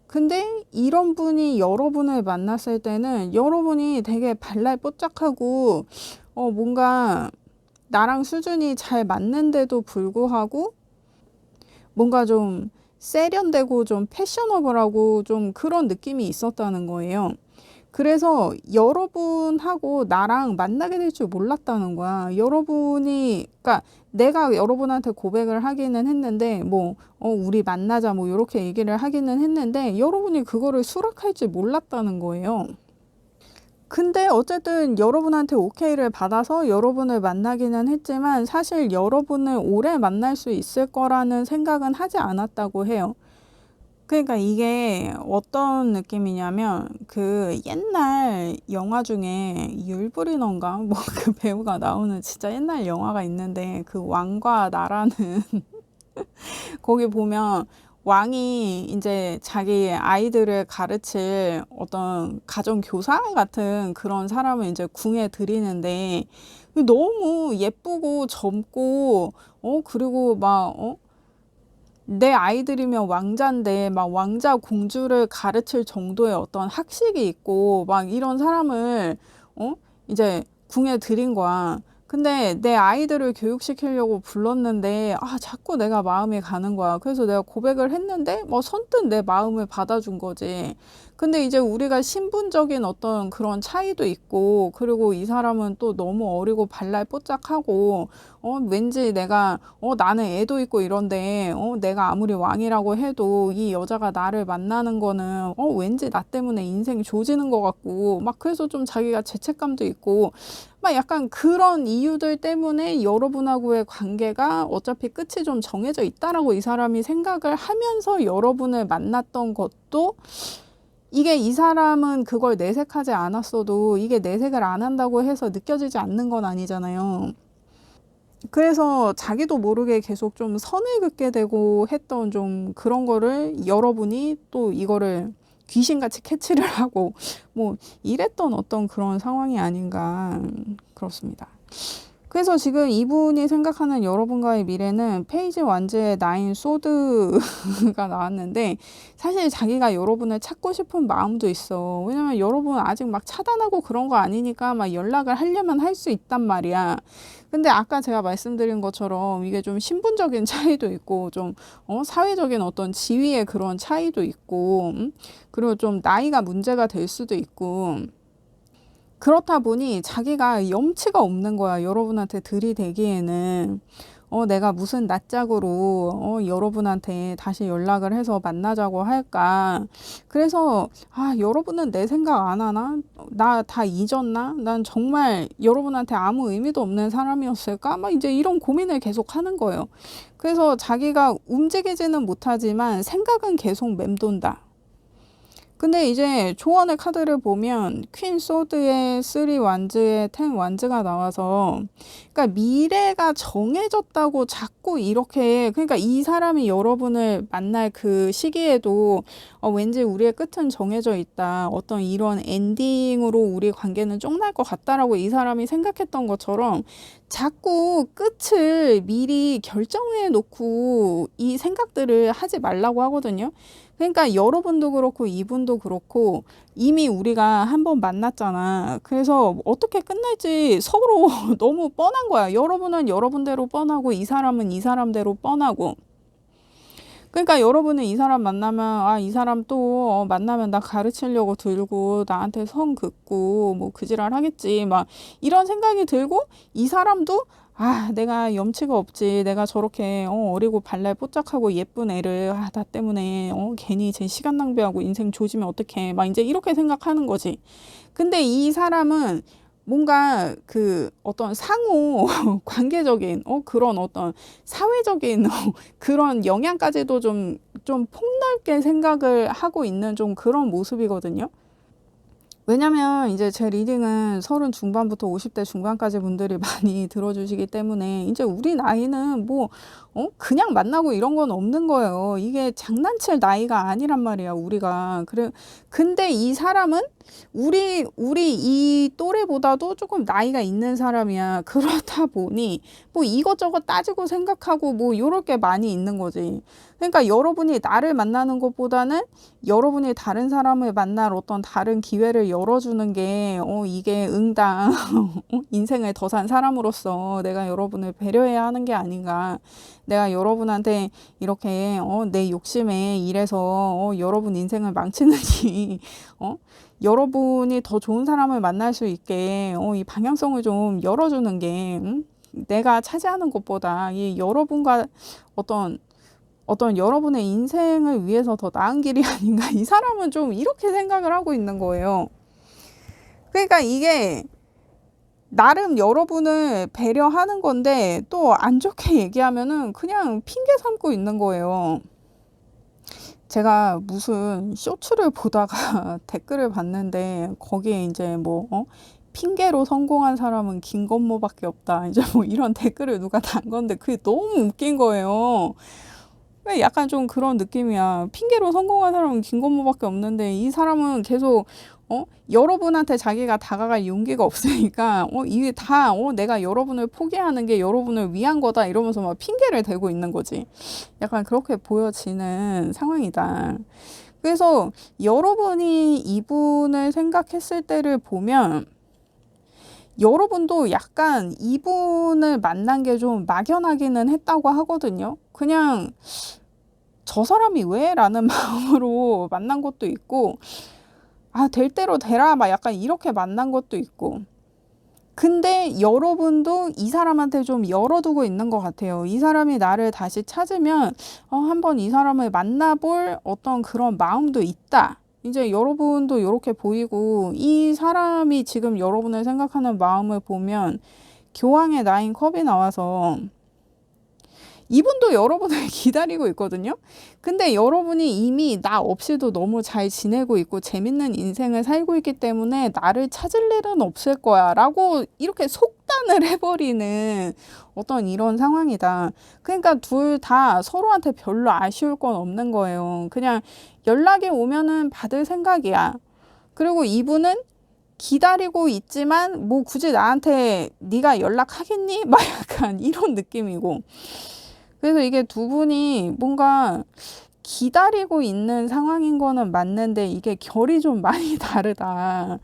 근데 이런 분이 여러분을 만났을 때는 여러분이 되게 발랄뽀짝하고 뭔가 나랑 수준이 잘 맞는데도 불구하고 뭔가 좀 세련되고 좀 패셔너블하고 좀 그런 느낌이 있었다는 거예요. 그래서 여러분하고 나랑 만나게 될 줄 몰랐다는 거야. 여러분이, 그러니까 내가 여러분한테 고백을 하기는 했는데, 우리 만나자, 이렇게 얘기를 하기는 했는데, 여러분이 그거를 수락할 줄 몰랐다는 거예요. 근데 어쨌든 여러분한테 오케이를 받아서 여러분을 만나기는 했지만, 사실 여러분을 오래 만날 수 있을 거라는 생각은 하지 않았다고 해요. 그러니까 이게 어떤 느낌이냐면 그 옛날 영화 중에 율브리넌가 그 배우가 나오는 진짜 옛날 영화가 있는데 그 왕과 나라는 거기 보면 왕이 이제 자기 아이들을 가르칠 어떤 가정 교사 같은 그런 사람을 이제 궁에 들이는데 너무 예쁘고 젊고 그리고 내 아이들이면 왕자인데 막 왕자 공주를 가르칠 정도의 어떤 학식이 있고 막 이런 사람을 이제 궁에 들인 거야. 근데 내 아이들을 교육시키려고 불렀는데 자꾸 내가 마음이 가는 거야. 그래서 내가 고백을 했는데 선뜻 내 마음을 받아준 거지. 근데 이제 우리가 신분적인 어떤 그런 차이도 있고, 그리고 이 사람은 또 너무 어리고 발랄뽀짝하고, 왠지 내가, 나는 애도 있고 이런데, 내가 아무리 왕이라고 해도 이 여자가 나를 만나는 거는, 왠지 나 때문에 인생이 조지는 것 같고, 막 그래서 좀 자기가 죄책감도 있고, 막 약간 그런 이유들 때문에 여러분하고의 관계가 어차피 끝이 좀 정해져 있다라고 이 사람이 생각을 하면서 여러분을 만났던 것도, 이게 이 사람은 그걸 내색하지 않았어도 이게 내색을 안 한다고 해서 느껴지지 않는 건 아니잖아요. 그래서 자기도 모르게 계속 좀 선을 긋게 되고 했던 좀 그런 거를 여러분이 또 이거를 귀신같이 캐치를 하고 뭐 이랬던 어떤 그런 상황이 아닌가 그렇습니다. 그래서 지금 이분이 생각하는 여러분과의 미래는 페이지 완즈의 9 소드가 나왔는데, 사실 자기가 여러분을 찾고 싶은 마음도 있어. 왜냐면 여러분 아직 막 차단하고 그런 거 아니니까 막 연락을 하려면 할 수 있단 말이야. 근데 아까 제가 말씀드린 것처럼 이게 좀 신분적인 차이도 있고 좀 사회적인 어떤 지위의 그런 차이도 있고, 그리고 좀 나이가 문제가 될 수도 있고, 그렇다 보니 자기가 염치가 없는 거야. 여러분한테 들이대기에는. 내가 무슨 낯짝으로 여러분한테 다시 연락을 해서 만나자고 할까. 그래서 여러분은 내 생각 안 하나? 나 다 잊었나? 난 정말 여러분한테 아무 의미도 없는 사람이었을까? 막 이제 이런 고민을 계속 하는 거예요. 그래서 자기가 움직이지는 못하지만 생각은 계속 맴돈다. 근데 이제 조언의 카드를 보면 퀸 소드의 3 완즈의 10 완즈가 나와서, 그러니까 미래가 정해졌다고 자꾸 이렇게, 그러니까 이 사람이 여러분을 만날 그 시기에도 왠지 우리의 끝은 정해져 있다, 어떤 이런 엔딩으로 우리 관계는 쫑날 것 같다라고 이 사람이 생각했던 것처럼 자꾸 끝을 미리 결정해 놓고 이 생각들을 하지 말라고 하거든요. 그러니까 여러분도 그렇고 이분도 그렇고 이미 우리가 한번 만났잖아. 그래서 어떻게 끝날지 서로 너무 뻔한 거야. 여러분은 여러분대로 뻔하고 이 사람은 이 사람대로 뻔하고. 그러니까 여러분은 이 사람 만나면 이 사람 또 만나면 나 가르치려고 들고 나한테 성 긋고 뭐 그지랄 하겠지 막 이런 생각이 들고, 이 사람도 내가 염치가 없지, 내가 저렇게 어리고 발랄뽀짝하고 예쁜 애를 나 때문에 괜히 제 시간 낭비하고 인생 조지면 어떡해 막 이제 이렇게 생각하는 거지. 근데 이 사람은 뭔가 그 어떤 상호 관계적인 그런 어떤 사회적인 그런 영향까지도 좀 폭넓게 생각을 하고 있는 좀 그런 모습이거든요. 왜냐면 이제 제 리딩은 30 중반부터 50대 중반까지 분들이 많이 들어주시기 때문에 이제 우리 나이는 뭐 그냥 만나고 이런 건 없는 거예요. 이게 장난칠 나이가 아니란 말이야, 우리가. 그래. 근데 이 사람은 우리 이 또래보다도 조금 나이가 있는 사람이야. 그렇다 보니 뭐 이것저것 따지고 생각하고 뭐 요럴 게 많이 있는 거지. 그러니까 여러분이 나를 만나는 것보다는 여러분이 다른 사람을 만날 어떤 다른 기회를 열어주는 게 이게 응당 인생을 더 산 사람으로서 내가 여러분을 배려해야 하는 게 아닌가. 내가 여러분한테 이렇게 내 욕심에 일해서 여러분 인생을 망치는지 여러분이 더 좋은 사람을 만날 수 있게 이 방향성을 좀 열어주는 게 내가 차지하는 것보다 이 여러분과 어떤 여러분의 인생을 위해서 더 나은 길이 아닌가. 이 사람은 좀 이렇게 생각을 하고 있는 거예요. 그러니까 이게 나름 여러분을 배려하는 건데 또 안 좋게 얘기하면은 그냥 핑계 삼고 있는 거예요. 제가 무슨 쇼츠를 보다가 댓글을 봤는데 거기에 이제 뭐 핑계로 성공한 사람은 김건모밖에 없다, 이제 뭐 이런 댓글을 누가 단 건데 그게 너무 웃긴 거예요. 약간 좀 그런 느낌이야. 핑계로 성공한 사람은 김건모밖에 없는데 이 사람은 계속 여러분한테 자기가 다가갈 용기가 없으니까 이게 다 내가 여러분을 포기하는 게 여러분을 위한 거다 이러면서 막 핑계를 대고 있는 거지. 약간 그렇게 보여지는 상황이다. 그래서 여러분이 이분을 생각했을 때를 보면 여러분도 약간 이분을 만난 게 좀 막연하기는 했다고 하거든요. 그냥 저 사람이 왜? 라는 마음으로 만난 것도 있고, 아, 될 대로 되라 막 약간 이렇게 만난 것도 있고. 근데 여러분도 이 사람한테 좀 열어두고 있는 것 같아요. 이 사람이 나를 다시 찾으면 한번 이 사람을 만나볼 어떤 그런 마음도 있다. 이제 여러분도 이렇게 보이고 이 사람이 지금 여러분을 생각하는 마음을 보면 교황의 나인 컵이 나와서 이분도 여러분을 기다리고 있거든요. 근데 여러분이 이미 나 없이도 너무 잘 지내고 있고 재밌는 인생을 살고 있기 때문에 나를 찾을 일은 없을 거야 라고 이렇게 속단을 해버리는 어떤 이런 상황이다. 그러니까 둘 다 서로한테 별로 아쉬울 건 없는 거예요. 그냥 연락이 오면은 받을 생각이야. 그리고 이분은 기다리고 있지만 뭐 굳이 나한테 네가 연락하겠니? 막 약간 이런 느낌이고. 그래서 이게 두 분이 뭔가 기다리고 있는 상황인 거는 맞는데 이게 결이 좀 많이 다르다.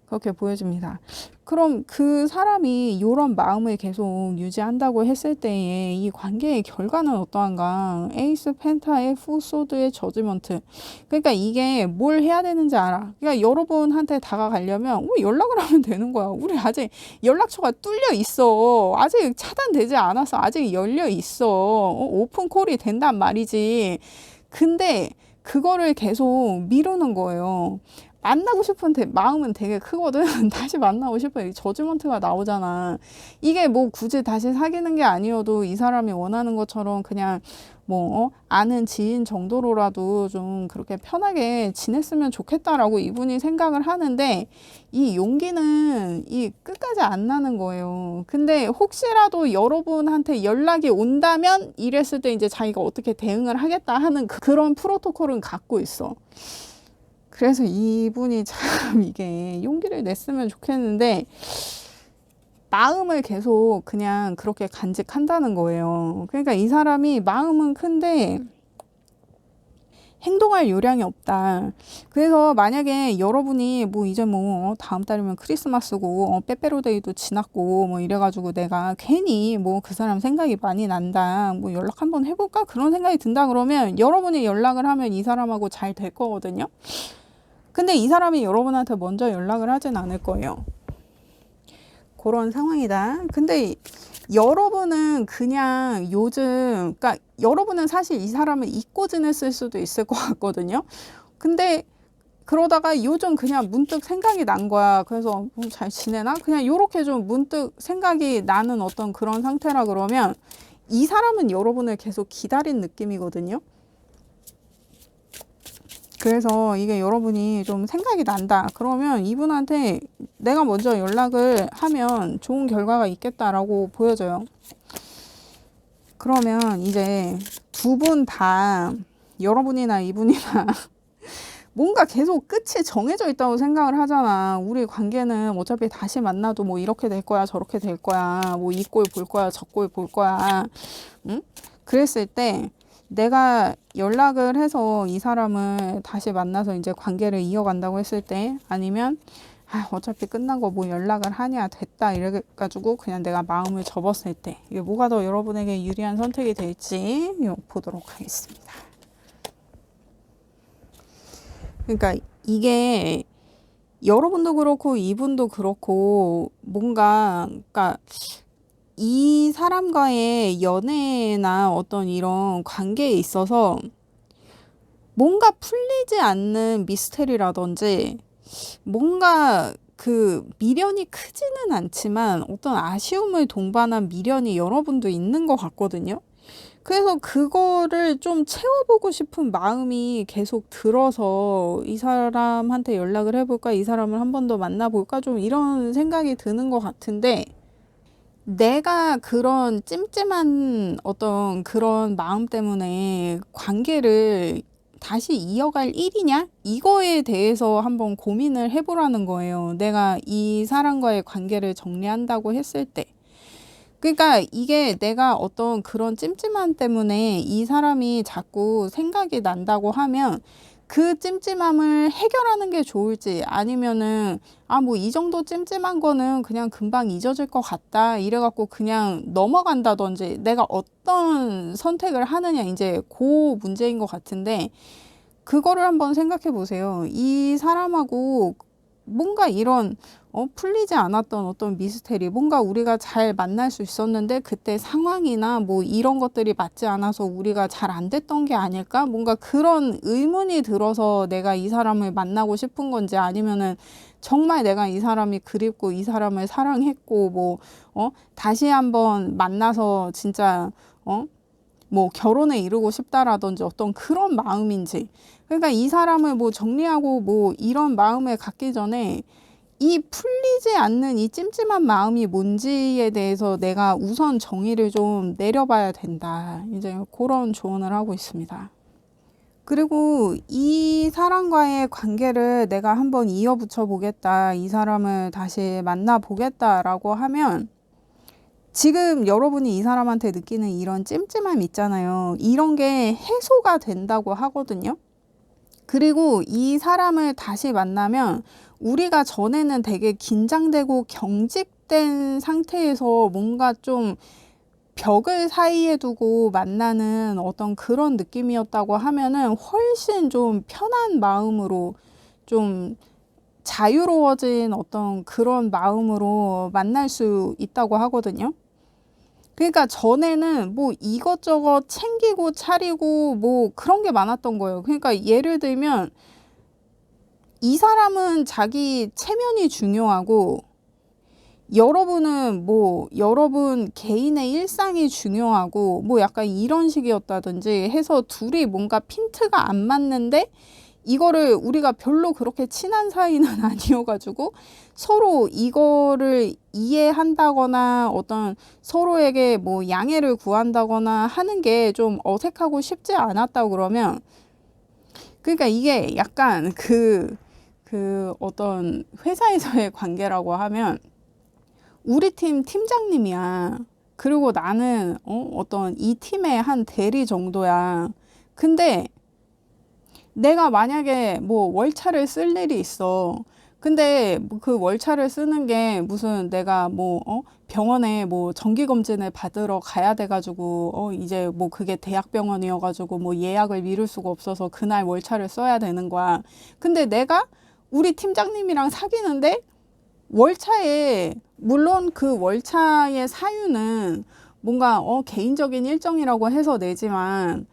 그렇게 보여집니다. 그럼 그 사람이 이런 마음을 계속 유지한다고 했을 때에 이 관계의 결과는 어떠한가? 에이스 펜타의 후소드의 저지먼트. 그러니까 이게 뭘 해야 되는지 알아. 그러니까 여러분한테 다가가려면 연락을 하면 되는 거야. 우리 아직 연락처가 뚫려 있어. 아직 차단되지 않았어. 아직 열려 있어. 오픈콜이 된단 말이지. 근데 그거를 계속 미루는 거예요. 만나고 싶은 마음은 되게 크거든. 다시 만나고 싶어. 저지먼트가 나오잖아. 이게 뭐 굳이 다시 사귀는 게 아니어도 이 사람이 원하는 것처럼 그냥 뭐 아는 지인 정도로라도 좀 그렇게 편하게 지냈으면 좋겠다라고 이분이 생각을 하는데 이 용기는 이 끝까지 안 나는 거예요. 근데 혹시라도 여러분한테 연락이 온다면 이랬을 때 이제 자기가 어떻게 대응을 하겠다 하는 그런 프로토콜은 갖고 있어. 그래서 이분이 참 이게 용기를 냈으면 좋겠는데 마음을 계속 그냥 그렇게 간직한다는 거예요. 그러니까 이 사람이 마음은 큰데 행동할 요량이 없다. 그래서 만약에 여러분이 뭐 이제 뭐 다음 달이면 크리스마스고 빼빼로데이도 지났고 뭐 이래가지고 내가 괜히 뭐 그 사람 생각이 많이 난다. 뭐 연락 한번 해볼까? 그런 생각이 든다 그러면 여러분이 연락을 하면 이 사람하고 잘 될 거거든요. 근데 이 사람이 여러분한테 먼저 연락을 하진 않을 거예요. 그런 상황이다. 근데 여러분은 그냥 요즘, 그러니까 여러분은 사실 이 사람을 잊고 지냈을 수도 있을 것 같거든요. 근데 그러다가 요즘 그냥 문득 생각이 난 거야. 그래서 잘 지내나? 그냥 요렇게 좀 문득 생각이 나는 어떤 그런 상태라 그러면 이 사람은 여러분을 계속 기다린 느낌이거든요. 그래서 이게 여러분이 좀 생각이 난다. 그러면 이분한테 내가 먼저 연락을 하면 좋은 결과가 있겠다라고 보여져요. 그러면 이제 두 분 다 여러분이나 이분이나 뭔가 계속 끝이 정해져 있다고 생각을 하잖아. 우리 관계는 어차피 다시 만나도 뭐 이렇게 될 거야, 저렇게 될 거야, 뭐 이 꼴 볼 거야, 저 꼴 볼 거야. 응? 그랬을 때 내가 연락을 해서 이 사람을 다시 만나서 이제 관계를 이어간다고 했을 때 아니면 어차피 끝난 거 뭐 연락을 하냐 됐다 이래가지고 그냥 내가 마음을 접었을 때 이게 뭐가 더 여러분에게 유리한 선택이 될지 보도록 하겠습니다. 그러니까 이게 여러분도 그렇고 이분도 그렇고 뭔가 그러니까 이 사람과의 연애나 어떤 이런 관계에 있어서 뭔가 풀리지 않는 미스테리라든지 뭔가 그 미련이 크지는 않지만 어떤 아쉬움을 동반한 미련이 여러분도 있는 것 같거든요. 그래서 그거를 좀 채워보고 싶은 마음이 계속 들어서 이 사람한테 연락을 해볼까? 이 사람을 한 번 더 만나볼까? 좀 이런 생각이 드는 것 같은데 내가 그런 찜찜한 어떤 그런 마음 때문에 관계를 다시 이어갈 일이냐? 이거에 대해서 한번 고민을 해보라는 거예요. 내가 이 사람과의 관계를 정리한다고 했을 때. 그러니까 이게 내가 어떤 그런 찜찜함 때문에 이 사람이 자꾸 생각이 난다고 하면 그 찜찜함을 해결하는 게 좋을지 아니면은 뭐 이 정도 찜찜한 거는 그냥 금방 잊어질 것 같다 이래갖고 그냥 넘어간다든지 내가 어떤 선택을 하느냐 이제 그 문제인 것 같은데 그거를 한번 생각해 보세요. 이 사람하고 뭔가 이런 풀리지 않았던 어떤 미스테리, 뭔가 우리가 잘 만날 수 있었는데 그때 상황이나 뭐 이런 것들이 맞지 않아서 우리가 잘 안 됐던 게 아닐까? 뭔가 그런 의문이 들어서 내가 이 사람을 만나고 싶은 건지, 아니면은 정말 내가 이 사람이 그립고 이 사람을 사랑했고 뭐 다시 한번 만나서 진짜 뭐 결혼에 이르고 싶다라든지 어떤 그런 마음인지. 그러니까 이 사람을 뭐 정리하고 뭐 이런 마음을 갖기 전에 이 풀리지 않는 이 찜찜한 마음이 뭔지에 대해서 내가 우선 정의를 좀 내려봐야 된다. 이제 그런 조언을 하고 있습니다. 그리고 이 사람과의 관계를 내가 한번 이어붙여 보겠다, 이 사람을 다시 만나 보겠다라고 하면, 지금 여러분이 이 사람한테 느끼는 이런 찜찜함 있잖아요. 이런 게 해소가 된다고 하거든요. 그리고 이 사람을 다시 만나면 우리가 전에는 되게 긴장되고 경직된 상태에서 뭔가 좀 벽을 사이에 두고 만나는 어떤 그런 느낌이었다고 하면은 훨씬 좀 편한 마음으로, 좀 자유로워진 어떤 그런 마음으로 만날 수 있다고 하거든요. 그러니까 전에는 뭐 이것저것 챙기고 차리고 뭐 그런 게 많았던 거예요. 그러니까 예를 들면 이 사람은 자기 체면이 중요하고 여러분은 뭐 여러분 개인의 일상이 중요하고 뭐 약간 이런 식이었다든지 해서 둘이 뭔가 핀트가 안 맞는데, 이거를 우리가 별로 그렇게 친한 사이는 아니어가지고 서로 이거를 이해한다거나 어떤 서로에게 뭐 양해를 구한다거나 하는 게 좀 어색하고 쉽지 않았다고 그러면, 그러니까 이게 약간 그 어떤 회사에서의 관계라고 하면 우리 팀 팀장님이야. 그리고 나는 어떤 이 팀의 한 대리 정도야. 근데 내가 만약에 뭐 월차를 쓸 일이 있어. 근데 그 월차를 쓰는 게 무슨 내가 뭐 병원에 뭐 정기검진을 받으러 가야 돼가지고 이제 뭐 그게 대학병원이어가지고 뭐 예약을 미룰 수가 없어서 그날 월차를 써야 되는 거야. 근데 내가 우리 팀장님이랑 사귀는데 월차에, 물론 그 월차의 사유는 뭔가 개인적인 일정이라고 해서 내지만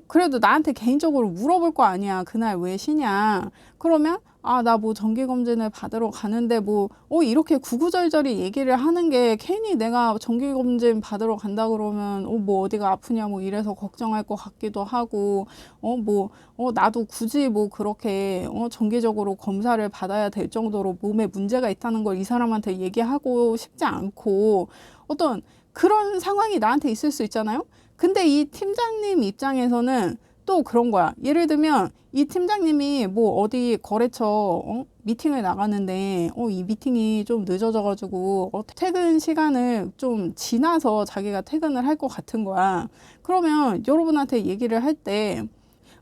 그래도 나한테 개인적으로 물어볼 거 아니야. 그날 왜 쉬냐. 그러면 나 뭐 정기검진을 받으러 가는데 뭐 이렇게 구구절절히 얘기를 하는 게, 괜히 내가 정기검진 받으러 간다 그러면 뭐 어디가 아프냐 뭐 이래서 걱정할 것 같기도 하고, 뭐 나도 굳이 뭐 그렇게 정기적으로 검사를 받아야 될 정도로 몸에 문제가 있다는 걸 이 사람한테 얘기하고 싶지 않고, 어떤 그런 상황이 나한테 있을 수 있잖아요. 근데 이 팀장님 입장에서는 또 그런 거야. 예를 들면 이 팀장님이 뭐 어디 거래처 미팅을 나가는데 이 미팅이 좀 늦어져 가지고 퇴근 시간을 좀 지나서 자기가 퇴근을 할 것 같은 거야. 그러면 여러분한테 얘기를 할 때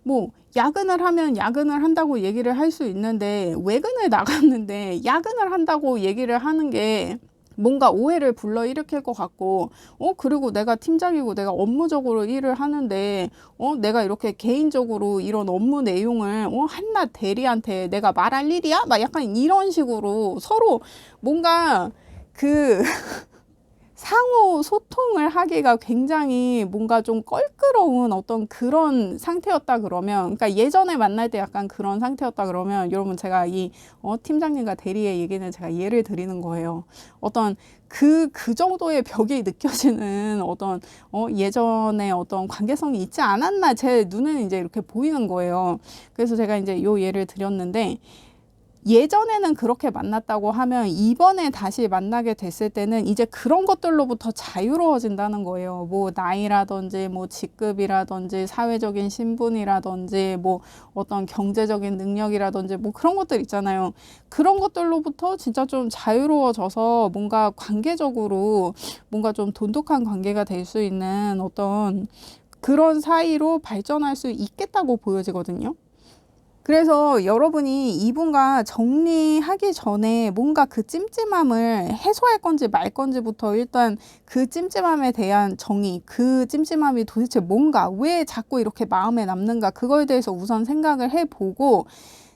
뭐 야근을 하면 야근을 한다고 얘기를 할 수 있는데, 외근을 나갔는데 야근을 한다고 얘기를 하는 게 뭔가 오해를 불러일으킬 것 같고, 그리고 내가 팀장이고 내가 업무적으로 일을 하는데 내가 이렇게 개인적으로 이런 업무 내용을 한낱 대리한테 내가 말할 일이야? 막 약간 이런 식으로 서로 뭔가 그 상호 소통을 하기가 굉장히 뭔가 좀 껄끄러운 어떤 그런 상태였다 그러면, 그러니까 예전에 만날 때 약간 그런 상태였다 그러면, 여러분 제가 이 팀장님과 대리의 얘기는 제가 예를 드리는 거예요. 어떤 그 정도의 벽이 느껴지는 어떤 예전에 어떤 관계성이 있지 않았나, 제 눈에는 이제 이렇게 보이는 거예요. 그래서 제가 이제 요 예를 드렸는데, 예전에는 그렇게 만났다고 하면 이번에 다시 만나게 됐을 때는 이제 그런 것들로부터 자유로워진다는 거예요. 뭐 나이라든지 뭐 직급이라든지 사회적인 신분이라든지 뭐 어떤 경제적인 능력이라든지 뭐 그런 것들 있잖아요. 그런 것들로부터 진짜 좀 자유로워져서 뭔가 관계적으로 뭔가 좀 돈독한 관계가 될 수 있는 어떤 그런 사이로 발전할 수 있겠다고 보여지거든요. 그래서 여러분이 이분과 정리하기 전에 뭔가 그 찜찜함을 해소할 건지 말 건지부터 일단 그 찜찜함에 대한 정의, 그 찜찜함이 도대체 뭔가, 왜 자꾸 이렇게 마음에 남는가, 그거에 대해서 우선 생각을 해보고,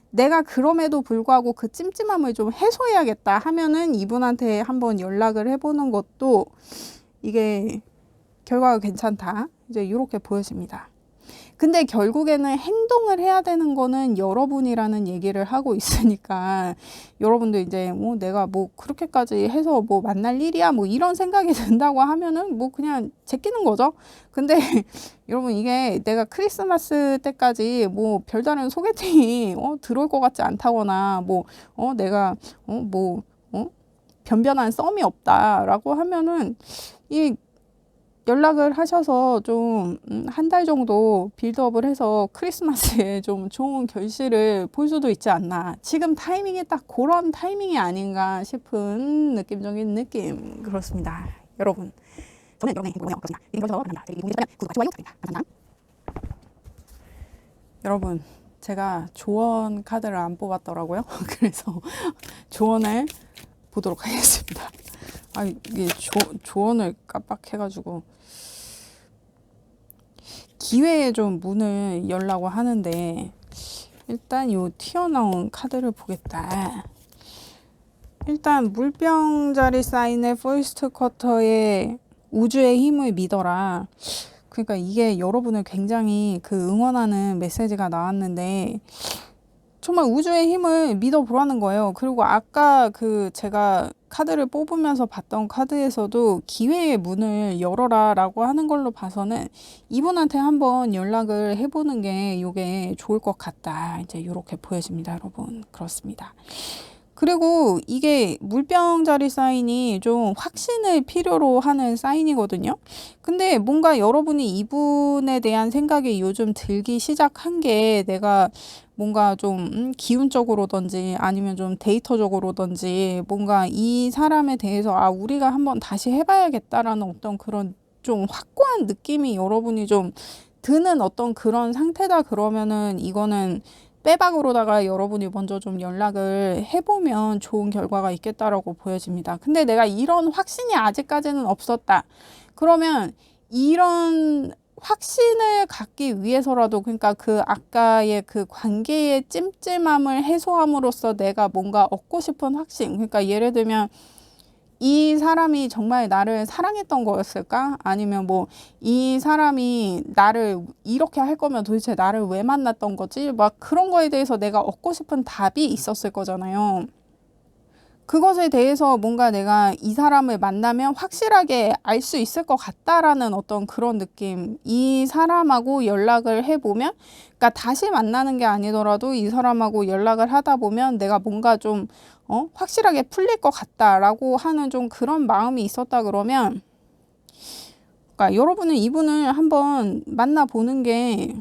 내가 그럼에도 불구하고 그 찜찜함을 좀 해소해야겠다 하면은 이분한테 한번 연락을 해보는 것도 이게 결과가 괜찮다, 이제 이렇게 보여집니다. 근데 결국에는 행동을 해야 되는 거는 여러분이라는 얘기를 하고 있으니까, 여러분도 이제 뭐 내가 뭐 그렇게까지 해서 뭐 만날 일이야 뭐 이런 생각이 든다고 하면은 뭐 그냥 제끼는 거죠. 근데 여러분, 이게 내가 크리스마스 때까지 뭐 별다른 소개팅이 들어올 것 같지 않다거나, 뭐 내가 변변한 썸이 없다라고 하면은 이 연락을 하셔서 좀 한 달 정도 빌드업을 해서 크리스마스에 좀 좋은 결실을 볼 수도 있지 않나. 지금 타이밍이 딱 그런 타이밍이 아닌가 싶은 느낌적인 느낌. 그렇습니다. 여러분, 저는 여러분의 행복을 그렇습니다. 그래서 감사합니다. 구독과 좋아요 부탁드립니다. 감사합니다. 여러분, 제가 조언 카드를 안 뽑았더라고요. 그래서 조언을 보도록 하겠습니다. 아, 이게 조언을 깜빡해가지고 기회에 좀 문을 열라고 하는데, 일단 요 튀어나온 카드를 보겠다. 일단 물병자리 사인의 퍼스트 쿼터에 우주의 힘을 믿어라. 그러니까 이게 여러분을 굉장히 그 응원하는 메시지가 나왔는데, 정말 우주의 힘을 믿어보라는 거예요. 그리고 아까 그 제가 카드를 뽑으면서 봤던 카드에서도 기회의 문을 열어라 라고 하는 걸로 봐서는 이분한테 한번 연락을 해보는 게 요게 좋을 것 같다, 이제 이렇게 보여집니다. 여러분, 그렇습니다. 그리고 이게 물병자리 사인이 좀 확신을 필요로 하는 사인이거든요. 근데 뭔가 여러분이 이분에 대한 생각이 요즘 들기 시작한 게, 내가 뭔가 좀 기운적으로든지 아니면 좀 데이터적으로든지 뭔가 이 사람에 대해서 우리가 한번 다시 해봐야겠다라는 어떤 그런 좀 확고한 느낌이 여러분이 좀 드는 어떤 그런 상태다. 그러면은 이거는 빼박으로다가 여러분이 먼저 좀 연락을 해보면 좋은 결과가 있겠다라고 보여집니다. 근데 내가 이런 확신이 아직까지는 없었다. 그러면 이런 확신을 갖기 위해서라도, 그러니까 그 아까의 그 관계의 찜찜함을 해소함으로써 내가 뭔가 얻고 싶은 확신, 그러니까 예를 들면 이 사람이 정말 나를 사랑했던 거였을까? 아니면 뭐 이 사람이 나를 이렇게 할 거면 도대체 나를 왜 만났던 거지? 막 그런 거에 대해서 내가 얻고 싶은 답이 있었을 거잖아요. 그것에 대해서 뭔가 내가 이 사람을 만나면 확실하게 알 수 있을 것 같다라는 어떤 그런 느낌. 이 사람하고 연락을 해보면, 그러니까 다시 만나는 게 아니더라도 이 사람하고 연락을 하다 보면 내가 뭔가 좀 확실하게 풀릴 것 같다라고 하는 좀 그런 마음이 있었다. 그러면, 그러니까 여러분은 이분을 한번 만나보는 게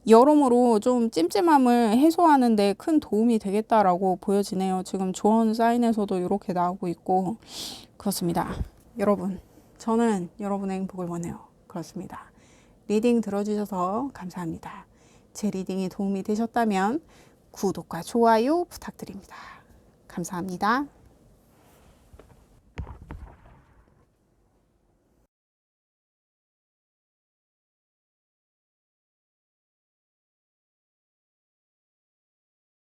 여러모로 좀 찜찜함을 해소하는 데 큰 도움이 되겠다라고 보여지네요. 지금 조언 사인에서도 이렇게 나오고 있고, 그렇습니다. 여러분, 저는 여러분의 행복을 원해요. 그렇습니다. 리딩 들어주셔서 감사합니다. 제 리딩이 도움이 되셨다면 구독과 좋아요 부탁드립니다. 감사합니다.